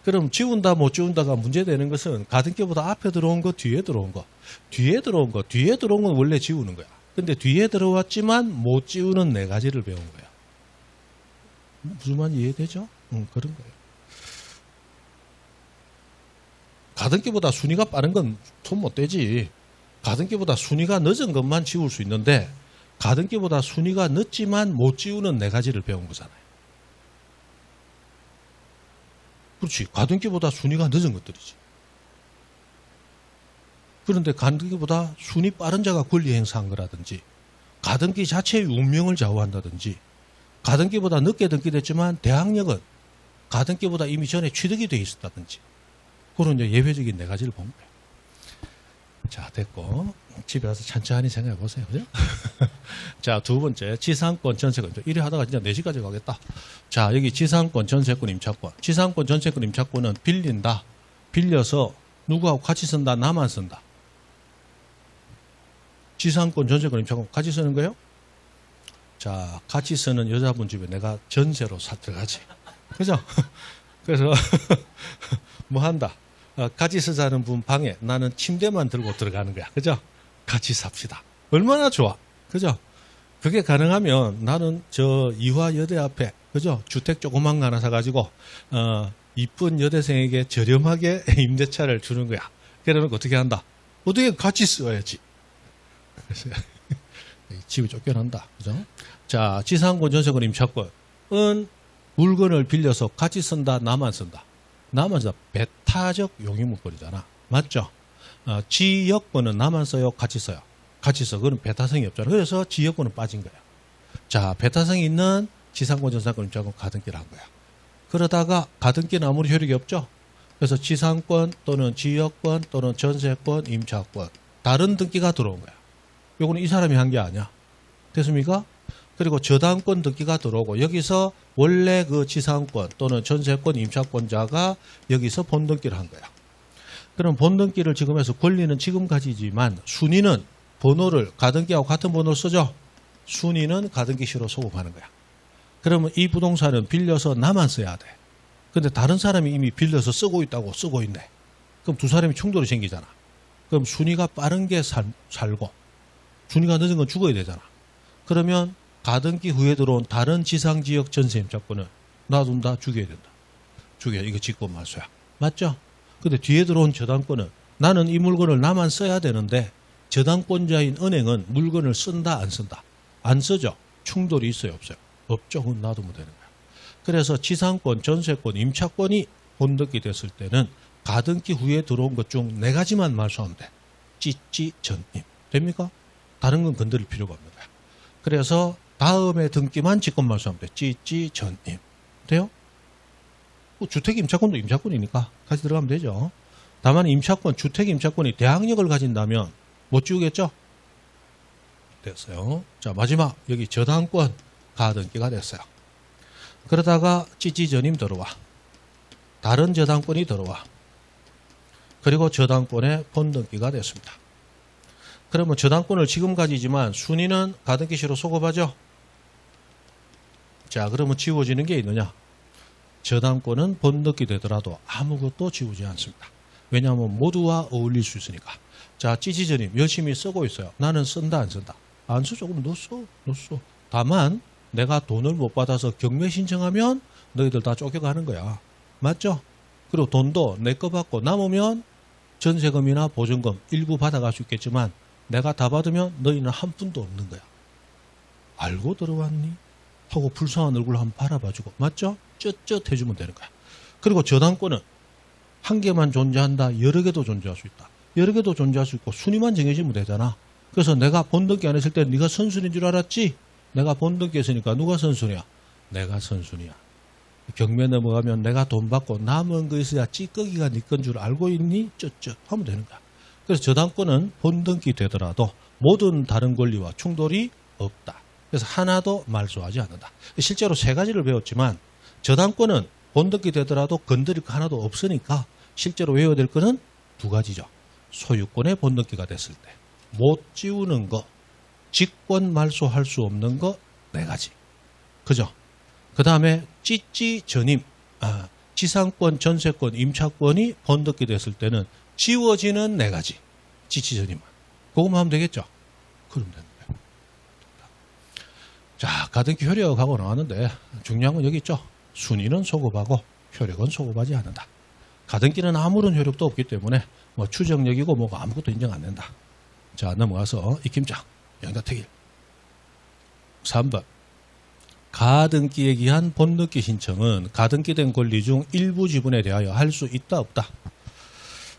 그럼 지운다 못 지운다가 문제되는 것은 가등기보다 앞에 들어온 거, 뒤에 들어온 거. 뒤에 들어온 건 원래 지우는 거야. 근데 뒤에 들어왔지만 못 지우는 네 가지를 배운 거야. 무슨 말인지 이해되죠? 그런 거예요. 가등기보다 순위가 빠른 건 손 못 대지. 가등기보다 순위가 늦은 것만 지울 수 있는데 가등기보다 순위가 늦지만 못 지우는 네 가지를 배운 거잖아요. 그렇지. 가등기보다 순위가 늦은 것들이지. 그런데 가등기보다 순위 빠른 자가 권리 행사한 거라든지 가등기 자체의 운명을 좌우한다든지 가등기보다 늦게 등기됐지만 대항력은 가등기보다 이미 전에 취득이 돼 있었다든지 그런 이제 예외적인 네 가지를 본 거예요. 자, 됐고 집에 와서 천천히 생각해 보세요. 그죠? 자, 두 번째 지상권 전세권. 이래 하다가 진짜 4시까지 가겠다. 자, 여기 지상권 전세권 임차권. 지상권 전세권 임차권은 빌린다. 빌려서 누구하고 같이 쓴다. 나만 쓴다. 지상권 전세권 임차권 같이 쓰는 거예요? 자, 같이 쓰는 여자분 집에 내가 전세로 들어가지. 그죠? 그래서 뭐 한다. 같이 쓰자는 분 방에 나는 침대만 들고 들어가는 거야. 그죠? 같이 삽시다. 얼마나 좋아. 그죠? 그게 가능하면 나는 저 이화여대 앞에, 그죠? 주택 조그만 거 하나 사가지고, 이쁜 여대생에게 저렴하게 임대차를 주는 거야. 그래놓고 어떻게 한다? 어떻게 같이 써야지. 그래서 집이 쫓겨난다. 그죠? 자, 지상권 전세권 임차권은 물건을 빌려서 같이 쓴다, 나만 쓴다. 나만 쓴다. 배타적 용의물권이잖아. 맞죠? 지역권은 나만 써요, 같이 써요. 같이 써. 그건 배타성이 없잖아. 그래서 지역권은 빠진 거야. 자, 배타성이 있는 지상권 전세권 임차권 가등기를 한 거야. 그러다가 가등기는 아무리 효력이 없죠. 그래서 지상권 또는 지역권 또는 전세권 임차권 다른 등기가 들어온 거야. 요거는 이 사람이 한 게 아니야. 됐습니까? 그리고 저당권 등기가 들어오고 여기서 원래 그 지상권 또는 전세권 임차권자가 여기서 본등기를 한 거야. 그럼 본등기를 지금 해서 권리는 지금 가지지만 순위는 번호를 가등기하고 같은 번호를 쓰죠. 순위는 가등기시로 소급하는 거야. 그러면 이 부동산은 빌려서 나만 써야 돼. 근데 다른 사람이 이미 빌려서 쓰고 있다고 쓰고 있네. 그럼 두 사람이 충돌이 생기잖아. 그럼 순위가 빠른 게 살고 순위가 늦은 건 죽어야 되잖아. 그러면 가등기 후에 들어온 다른 지상지역 전세임차권은 놔둔다, 죽여야 된다. 죽여. 이거 직권말소야. 맞죠? 근데 뒤에 들어온 저당권은 나는 이 물건을 나만 써야 되는데 저당권자인 은행은 물건을 쓴다, 안 쓴다? 안 쓰죠. 충돌이 있어요, 없어요? 없죠. 그건 놔두면 되는 거야. 그래서 지상권, 전세권, 임차권이 본등기 됐을 때는 가등기 후에 들어온 것 중 4가지만 말소하면 돼. 찌찌 전임. 됩니까? 다른 건 건드릴 필요가 없는 거야. 그래서 다음에 등기만 직권 말소하면 돼. 찌찌 전임. 돼요? 주택 임차권도 임차권이니까 같이 들어가면 되죠. 다만 임차권, 주택 임차권이 대항력을 가진다면 못 지우겠죠? 됐어요. 자, 마지막 여기 저당권 가등기가 됐어요. 그러다가 찌찌 전임 들어와. 다른 저당권이 들어와. 그리고 저당권의 본등기가 됐습니다. 그러면 저당권을 지금 가지지만 순위는 가등기시로 소급하죠? 자, 그러면 지워지는 게 있느냐? 저당권은 본등기 되더라도 아무것도 지우지 않습니다. 왜냐하면 모두와 어울릴 수 있으니까. 자, 찌찌전임 열심히 쓰고 있어요. 나는 쓴다, 안 쓴다? 안 써. 조금 넣었어. 다만 내가 돈을 못 받아서 경매 신청하면 너희들 다 쫓겨가는 거야. 맞죠? 그리고 돈도 내 거 받고 남으면 전세금이나 보증금 일부 받아갈 수 있겠지만 내가 다 받으면 너희는 한 푼도 없는 거야. 알고 들어왔니? 하고 불쌍한 얼굴 한번 바라봐주고. 맞죠? 쯧쯧 해주면 되는 거야. 그리고 저당권은 한 개만 존재한다. 여러 개도 존재할 수 있다. 여러 개도 존재할 수 있고 순위만 정해지면 되잖아. 그래서 내가 본등기 안 했을 때 네가 선순위인 줄 알았지? 내가 본등기 했으니까 누가 선순위야? 내가 선순위야. 경매 넘어가면 내가 돈 받고 남은 거 있어야 찌꺼기가 네 건 줄 알고 있니? 쯧쯧 하면 되는 거야. 그래서 저당권은 본등기 되더라도 모든 다른 권리와 충돌이 없다. 그래서 하나도 말소하지 않는다. 실제로 3가지를 배웠지만 저당권은 본등기 되더라도 건드릴 거 하나도 없으니까 실제로 외워야 될 거는 두 가지죠. 소유권의 본등기가 됐을 때 못 지우는 거, 직권 말소할 수 없는 거 네 가지. 그죠? 그 다음에 찌찌 전임, 지상권, 전세권, 임차권이 본등기 됐을 때는 지워지는 네 가지. 찌찌 전임만. 그거만 하면 되겠죠? 그럼 됩니다. 자, 가등기 효력하고 나왔는데 중요한 건 여기 있죠. 순위는 소급하고 효력은 소급하지 않는다. 가등기는 아무런 효력도 없기 때문에 뭐 추정력이고 뭐가 아무것도 인정 안 된다. 자, 넘어가서 익힘장, 영다특일. 3번. 가등기에 기한 본등기 신청은 가등기된 권리 중 일부 지분에 대하여 할 수 있다 없다.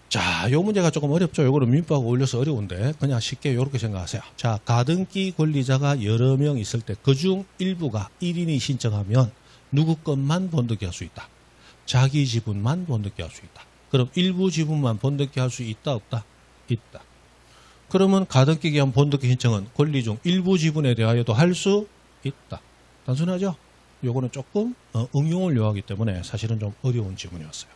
자, 요 문제가 조금 어렵죠. 요거는 민법하고 올려서 어려운데 그냥 쉽게 요렇게 생각하세요. 자, 가등기 권리자가 여러 명 있을 때 그중 일부가 1인이 신청하면 누구 것만 본등기 할 수 있다. 자기 지분만 본등기 할 수 있다. 그럼 일부 지분만 본등기 할 수 있다 없다? 있다. 그러면 가등기 기한 본등기 신청은 권리 중 일부 지분에 대하여도 할 수 있다. 단순하죠? 요거는 조금 응용을 요하기 때문에 사실은 좀 어려운 지문이었어요.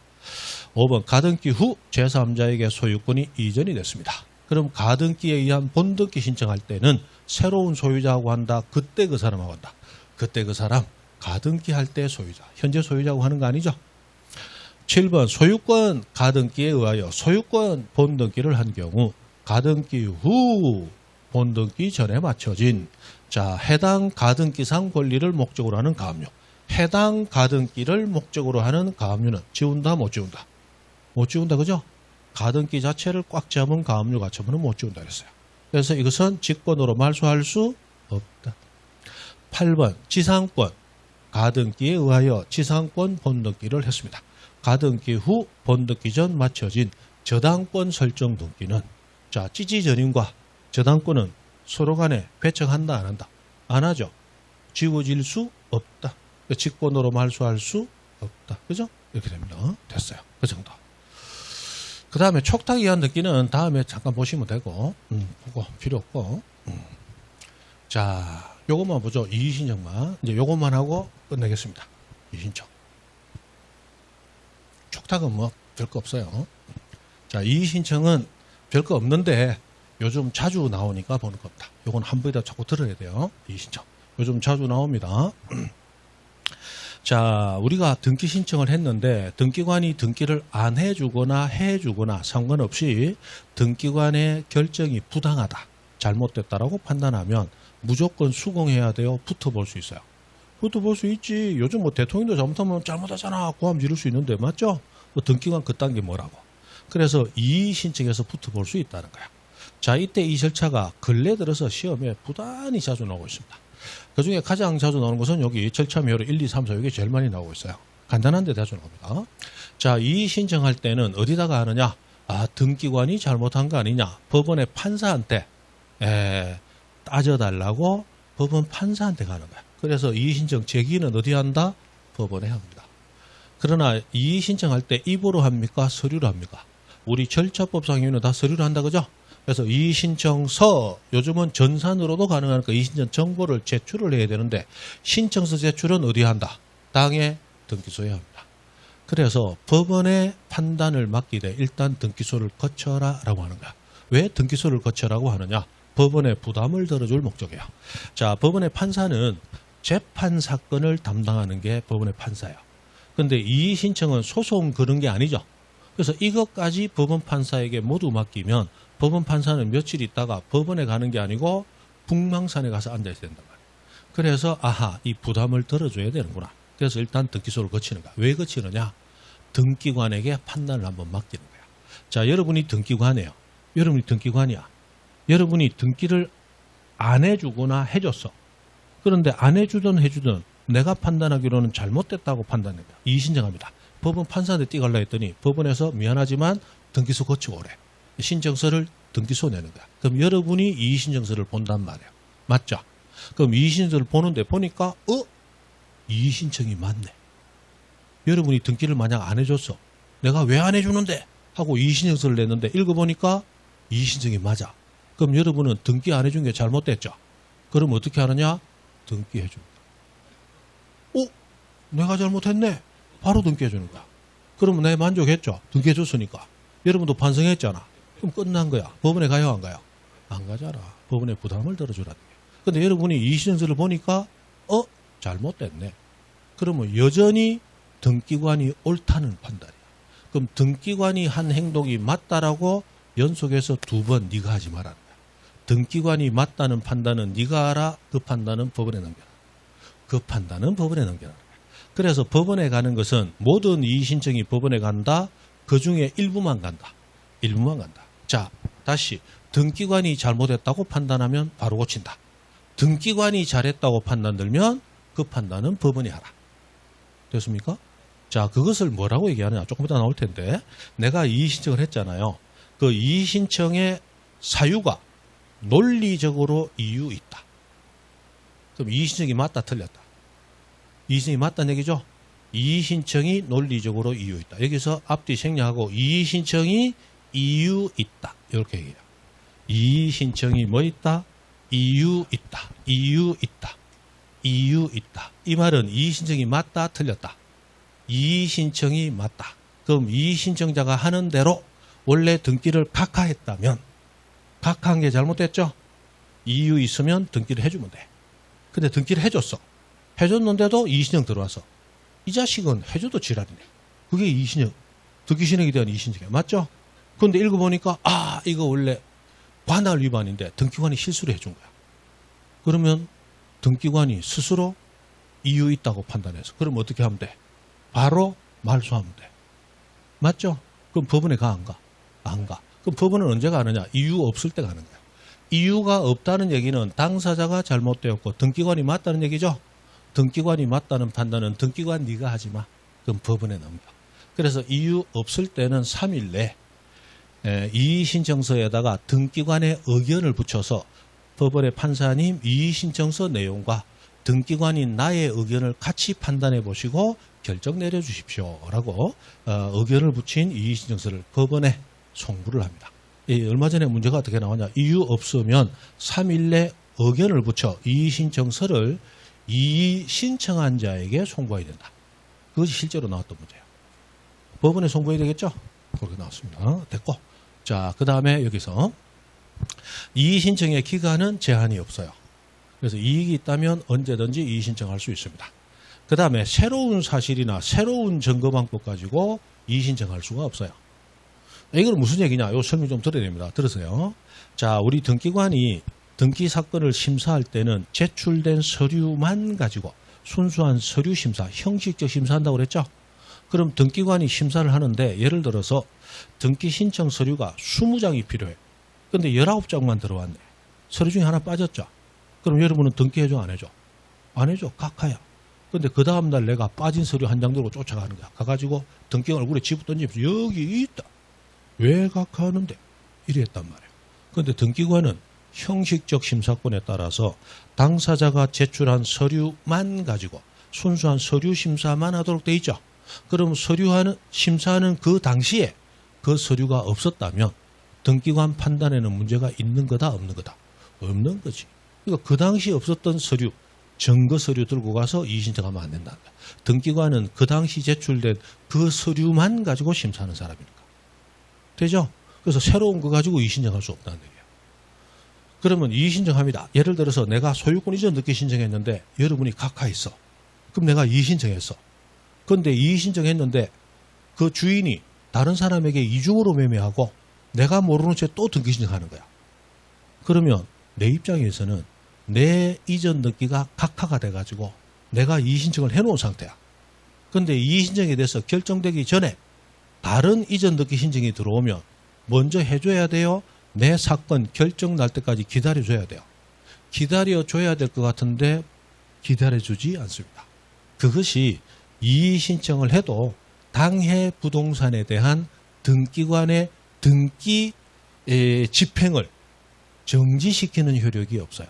5번. 가등기 후 제3자에게 소유권이 이전이 됐습니다. 그럼 가등기에 의한 본등기 신청할 때는 새로운 소유자하고 한다. 그때 그 사람하고 한다. 그때 그 사람 가등기 할 때 소유자. 현재 소유자하고 하는 거 아니죠? 7번. 소유권 가등기에 의하여 소유권 본등기를 한 경우 가등기 후 본등기 전에 맞춰진 자, 해당 가등기상 권리를 목적으로 하는 가압류. 해당 가등기를 목적으로 하는 가압류는 지운다 못 지운다? 못 지운다, 그죠? 가등기 자체를 꽉 잡은 가압류 가처분은 못 지운다 그랬어요. 그래서 이것은 직권으로 말소할 수 없다. 8번. 지상권 가등기에 의하여 지상권 본등기를 했습니다. 가등기 후 본등기 전 맞춰진 저당권 설정 등기는 자, 찌찌 전임과 저당권은 서로 간에 배척한다 안 한다? 안 하죠. 지워질 수 없다. 직권으로 말소할 수 없다. 그죠? 이렇게 됩니다. 됐어요. 그 정도. 그 다음에 촉탁 이한 등기는 다음에 잠깐 보시면 되고 그거 필요 없고 자, 요것만 보죠. 이의신청만. 이제 요것만 하고 끝내겠습니다. 이의신청. 촉탁은 뭐 별거 없어요. 자, 이의신청은 별거 없는데 요즘 자주 나오니까 보는 겁니다. 요건 한 번이다 자꾸 들어야 돼요. 이의신청. 요즘 자주 나옵니다. 자, 우리가 등기 신청을 했는데 등기관이 등기를 안 해주거나 해주거나 상관없이 등기관의 결정이 부당하다, 잘못됐다라고 판단하면 무조건 수긍해야 돼요? 붙어볼 수 있어요? 붙어볼 수 있지. 요즘 뭐 대통령도 잘못하면 잘못하잖아 고함 지를 수 있는데 맞죠? 뭐 등기관 그딴 게 뭐라고. 그래서 이의 신청해서 붙어볼 수 있다는 거야. 자, 이때 이 절차가 근래 들어서 시험에 부단히 자주 나오고 있습니다. 그 중에 가장 자주 나오는 것은 여기 절차 매월 1, 2, 3, 4 이게 제일 많이 나오고 있어요. 간단한데 자주 나옵니다. 자, 이의 신청할 때는 어디다가 하느냐? 아, 등기관이 잘못한 거 아니냐? 법원의 판사한테 따져달라고 법원 판사한테 가는 거야. 그래서 이의 신청 제기는 어디 한다? 법원에 합니다. 그러나 이의 신청할 때 입으로 합니까? 서류로 합니까? 우리 절차법상에는 다 서류로 한다, 그죠? 그래서 이의 신청서, 요즘은 전산으로도 가능하니까 이의 신청 정보를 제출을 해야 되는데 신청서 제출은 어디 한다? 당의 등기소에 합니다. 그래서 법원의 판단을 맡기 때 일단 등기소를 거쳐라 라고 하는 거야. 왜 등기소를 거쳐라고 하느냐? 법원의 부담을 덜어줄 목적이에요. 자, 법원의 판사는 재판 사건을 담당하는 게 법원의 판사예요. 근데 이의 신청은 소송 그런 게 아니죠. 그래서 이것까지 법원 판사에게 모두 맡기면 법원 판사는 며칠 있다가 법원에 가는 게 아니고 북망산에 가서 앉아 있어야 된단 말이에요. 그래서 아하, 이 부담을 덜어줘야 되는구나. 그래서 일단 등기소를 거치는 거야. 왜 거치느냐? 등기관에게 판단을 한번 맡기는 거야. 자, 여러분이 등기관이에요. 여러분이 등기관이야. 여러분이 등기를 안 해주거나 해줬어. 그런데 안 해주든 해주든 내가 판단하기로는 잘못됐다고 판단합니다. 이의 신청합니다. 법원 판사한테 띠갈라 했더니 법원에서 미안하지만 등기소 거치고 오래. 신청서를 등기소 내는 거야. 그럼 여러분이 이의 신청서를 본단 말이에요. 맞죠? 그럼 이의 신청서를 보는데 보니까 이의 신청이 맞네. 여러분이 등기를 만약 안 해줬어. 내가 왜 안 해주는데? 하고 이의 신청서를 냈는데 읽어보니까 이의 신청이 맞아. 그럼 여러분은 등기 안 해준 게 잘못됐죠? 그럼 어떻게 하느냐? 등기해줍니다. 내가 잘못했네. 바로 등기해 주는 거야. 그러면 내 만족했죠. 등기해 줬으니까. 여러분도 반성했잖아. 그럼 끝난 거야. 법원에 가요, 안 가요? 안 가잖아. 법원에 부담을 들어주라는 거야. 근데 여러분이 이의신청서를 보니까 잘못됐네. 그러면 여전히 등기관이 옳다는 판단이야. 그럼 등기관이 한 행동이 맞다라고 연속해서 2번 네가 하지 말라는 거야. 등기관이 맞다는 판단은 네가 알아. 그 판단은 법원에 넘겨라. 그 판단은 법원에 넘겨라. 그래서 법원에 가는 것은 모든 이의신청이 법원에 간다. 그 중에 일부만 간다. 일부만 간다. 자, 다시 등기관이 잘못했다고 판단하면 바로 고친다. 등기관이 잘했다고 판단 들면 그 판단은 법원이 하라. 됐습니까? 자, 그것을 뭐라고 얘기하느냐. 조금 이따 나올 텐데 내가 이의신청을 했잖아요. 그 이의신청의 사유가 논리적으로 이유 있다. 그럼 이의신청이 맞다 틀렸다. 이의신청이 맞다는 얘기죠. 이의신청이 논리적으로 이유 있다. 여기서 앞뒤 생략하고 이의신청이 이유 있다. 이렇게 얘기해요. 이의신청이 뭐 있다? 이유 있다. 이유 있다. 이유 있다. 이 말은 이의신청이 맞다 틀렸다. 이의신청이 맞다. 그럼 이의신청자가 하는 대로 원래 등기를 각하했다면 각하한 게 잘못됐죠? 이유 있으면 등기를 해주면 돼. 근데 등기를 해줬어. 해줬는데도 이의신청 들어와서 이 자식은 해줘도 지랄이네. 그게 이의신청, 등기 신청에 대한 이의신청이야. 맞죠? 그런데 읽어보니까 이거 원래 관할 위반인데 등기관이 실수를 해준 거야. 그러면 등기관이 스스로 이유 있다고 판단해서 그럼 어떻게 하면 돼? 바로 말소하면 돼. 맞죠? 그럼 법원에 가 안 가? 안 가. 그럼 법원은 언제 가느냐? 이유 없을 때 가는 거야. 이유가 없다는 얘기는 당사자가 잘못되었고 등기관이 맞다는 얘기죠. 등기관이 맞다는 판단은 등기관 네가 하지 마. 그럼 법원에 넘겨. 그래서 이유 없을 때는 3일 내에 이의신청서에다가 등기관의 의견을 붙여서 법원의 판사님 이의신청서 내용과 등기관인 나의 의견을 같이 판단해 보시고 결정 내려주십시오 라고 의견을 붙인 이의신청서를 법원에 송부를 합니다. 얼마 전에 문제가 어떻게 나오냐. 이유 없으면 3일 내 의견을 붙여 이의신청서를 이의신청한 자에게 송부해야 된다. 그것이 실제로 나왔던 문제예요. 법원에 송부해야 되겠죠? 그렇게 나왔습니다. 됐고. 자, 그 다음에 여기서 이의신청의 기간은 제한이 없어요. 그래서 이익이 있다면 언제든지 이의신청할 수 있습니다. 그 다음에 새로운 사실이나 새로운 증거 방법 가지고 이의신청할 수가 없어요. 이건 무슨 얘기냐? 요 설명 좀 드려야 됩니다. 들으세요. 자, 우리 등기관이 등기 사건을 심사할 때는 제출된 서류만 가지고 순수한 서류 심사, 형식적 심사한다고 그랬죠? 그럼 등기관이 심사를 하는데 예를 들어서 등기 신청 서류가 20장이 필요해. 근데 19장만 들어왔네. 서류 중에 하나 빠졌죠? 그럼 여러분은 등기해줘 안 해줘? 안 해줘. 각하야. 근데 그 다음날 내가 빠진 서류 한 장 들고 쫓아가는 거야. 가가지고 등기관 얼굴에 집어 던지면서 여기 있다. 왜 각하하는데? 이랬단 말이에요. 근데 등기관은 형식적 심사권에 따라서 당사자가 제출한 서류만 가지고 순수한 서류 심사만 하도록 돼 있죠. 그럼 심사하는 그 당시에 그 서류가 없었다면 등기관 판단에는 문제가 있는 거다 없는 거다? 없는 거지. 그러니까 그 당시 없었던 서류, 증거 서류 들고 가서 이의신청하면 안 된다. 등기관은 그 당시 제출된 그 서류만 가지고 심사하는 사람이니까. 되죠? 그래서 새로운 거 가지고 이의신청할 수 없다는 얘기예요. 그러면 이의신청합니다. 예를 들어서 내가 소유권 이전 등기 신청했는데 여러분이 각하했어. 그럼 내가 이의신청했어. 그런데 이의신청했는데 그 주인이 다른 사람에게 이중으로 매매하고 내가 모르는 채 또 등기 신청하는 거야. 그러면 내 입장에서는 내 이전 등기가 각하가 돼가지고 내가 이의신청을 해놓은 상태야. 그런데 이의신청에 대해서 결정되기 전에 다른 이전 등기 신청이 들어오면 먼저 해줘야 돼요. 내 사건 결정 날 때까지 기다려줘야 돼요. 기다려줘야 될 것 같은데 기다려주지 않습니다. 그것이 이의신청을 해도 당해 부동산에 대한 등기관의 등기 집행을 정지시키는 효력이 없어요.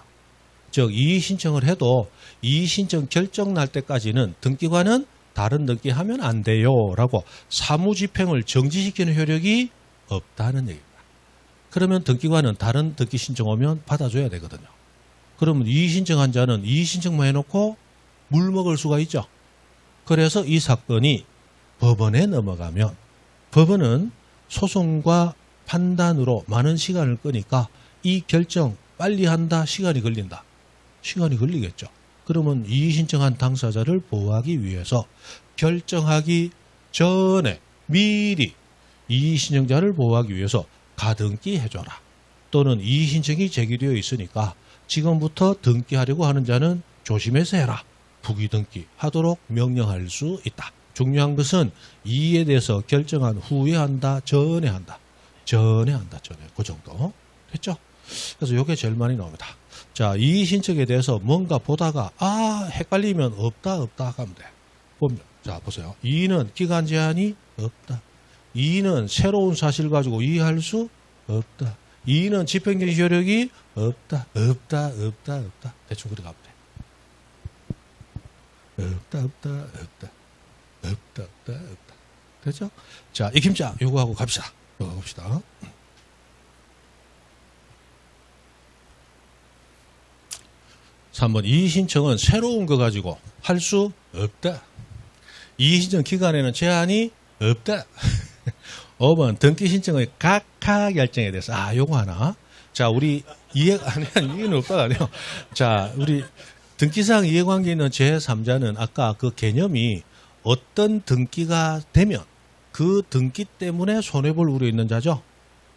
즉 이의신청을 해도 이의신청 결정 날 때까지는 등기관은 다른 등기하면 안 돼요 라고 사무집행을 정지시키는 효력이 없다는 얘기입니다. 그러면 등기관은 다른 등기 신청 오면 받아줘야 되거든요. 그러면 이의신청한 자는 이의신청만 해놓고 물 먹을 수가 있죠. 그래서 이 사건이 법원에 넘어가면 법원은 소송과 판단으로 많은 시간을 끄니까 이 결정 빨리 한다, 시간이 걸린다. 시간이 걸리겠죠. 그러면 이의 신청한 당사자를 보호하기 위해서 결정하기 전에 미리 이의 신청자를 보호하기 위해서 가등기 해줘라. 또는 이의 신청이 제기되어 있으니까 지금부터 등기하려고 하는 자는 조심해서 해라. 부기등기 하도록 명령할 수 있다. 중요한 것은 이의에 대해서 결정한 후에 한다, 전에 한다. 전에 한다, 전에. 그 정도. 됐죠? 그래서 이게 제일 많이 나옵니다. 자, 이의 신청에 대해서 뭔가 보다가 헷갈리면 없다 하면 돼. 보면 자, 보세요. 이의는 기간 제한이 없다. 이의는 새로운 사실 가지고 이의할 수 없다. 이의는 집행정지 효력이 없다. 대충 그렇게 가면 돼. 없다. 됐죠? 자, 익힘자 요거하고 갑시다. 요거 봅시다. 3번 이의 신청은 새로운 거 가지고 할 수 없다. 이의 신청 기간에는 제한이 없다. 5번 등기 신청의 각하 결정에 대해서 요거 하나. 자, 우리 이해는 없다가 아니에요. 자, 우리 등기상 이해관계 있는 제3자는 아까 그 개념이 어떤 등기가 되면 그 등기 때문에 손해볼 우려 있는 자죠.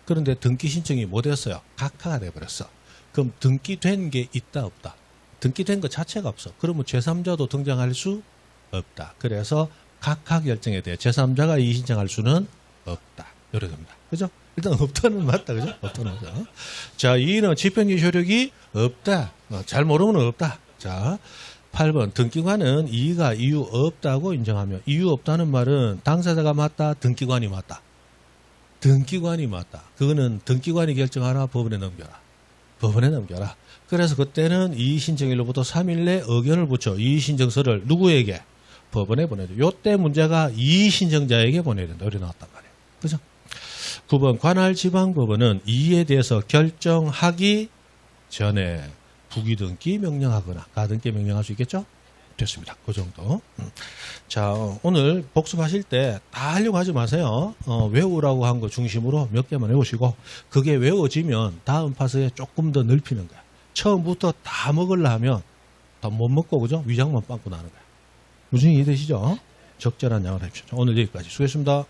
그런데 등기 신청이 못 했어요. 각하가 돼버렸어. 그럼 등기된 게 있다 없다. 등기된 것 자체가 없어. 그러면 제3자도 등장할 수 없다. 그래서 각하 결정에 대해 제3자가 이의 신청할 수는 없다. 이렇게 됩니다. 그죠? 일단 없다는 맞다. 그죠? 없다는 맞다. 자, 이의는 집행정지 효력이 없다. 잘 모르면 없다. 자, 8번 등기관은 이의가 이유 없다고 인정하며 이유 없다는 말은 당사자가 맞다, 등기관이 맞다. 등기관이 맞다. 그거는 등기관이 결정하라, 법원에 넘겨라. 법원에 넘겨라. 그래서 그때는 이의 신청일로부터 3일 내 의견을 붙여 이의 신청서를 누구에게? 법원에 보내줘. 요때 문제가 이의 신청자에게 보내야 된다. 이렇게 나왔단 말이에요. 그죠? 9번 관할 지방법원은 이의에 대해서 결정하기 전에 부기등기 명령하거나 가등기 명령할 수 있겠죠? 됐습니다. 그 정도. 자, 오늘 복습하실 때 다 하려고 하지 마세요. 외우라고 한 거 중심으로 몇 개만 외우시고 그게 외워지면 다음 파서에 조금 더 넓히는 거야. 처음부터 다 먹으려 하면 더 못 먹고 그죠? 위장만 빵꾸 나는 거야. 무슨 이해되시죠? 적절한 양을 해주십시오. 오늘 여기까지 수고했습니다.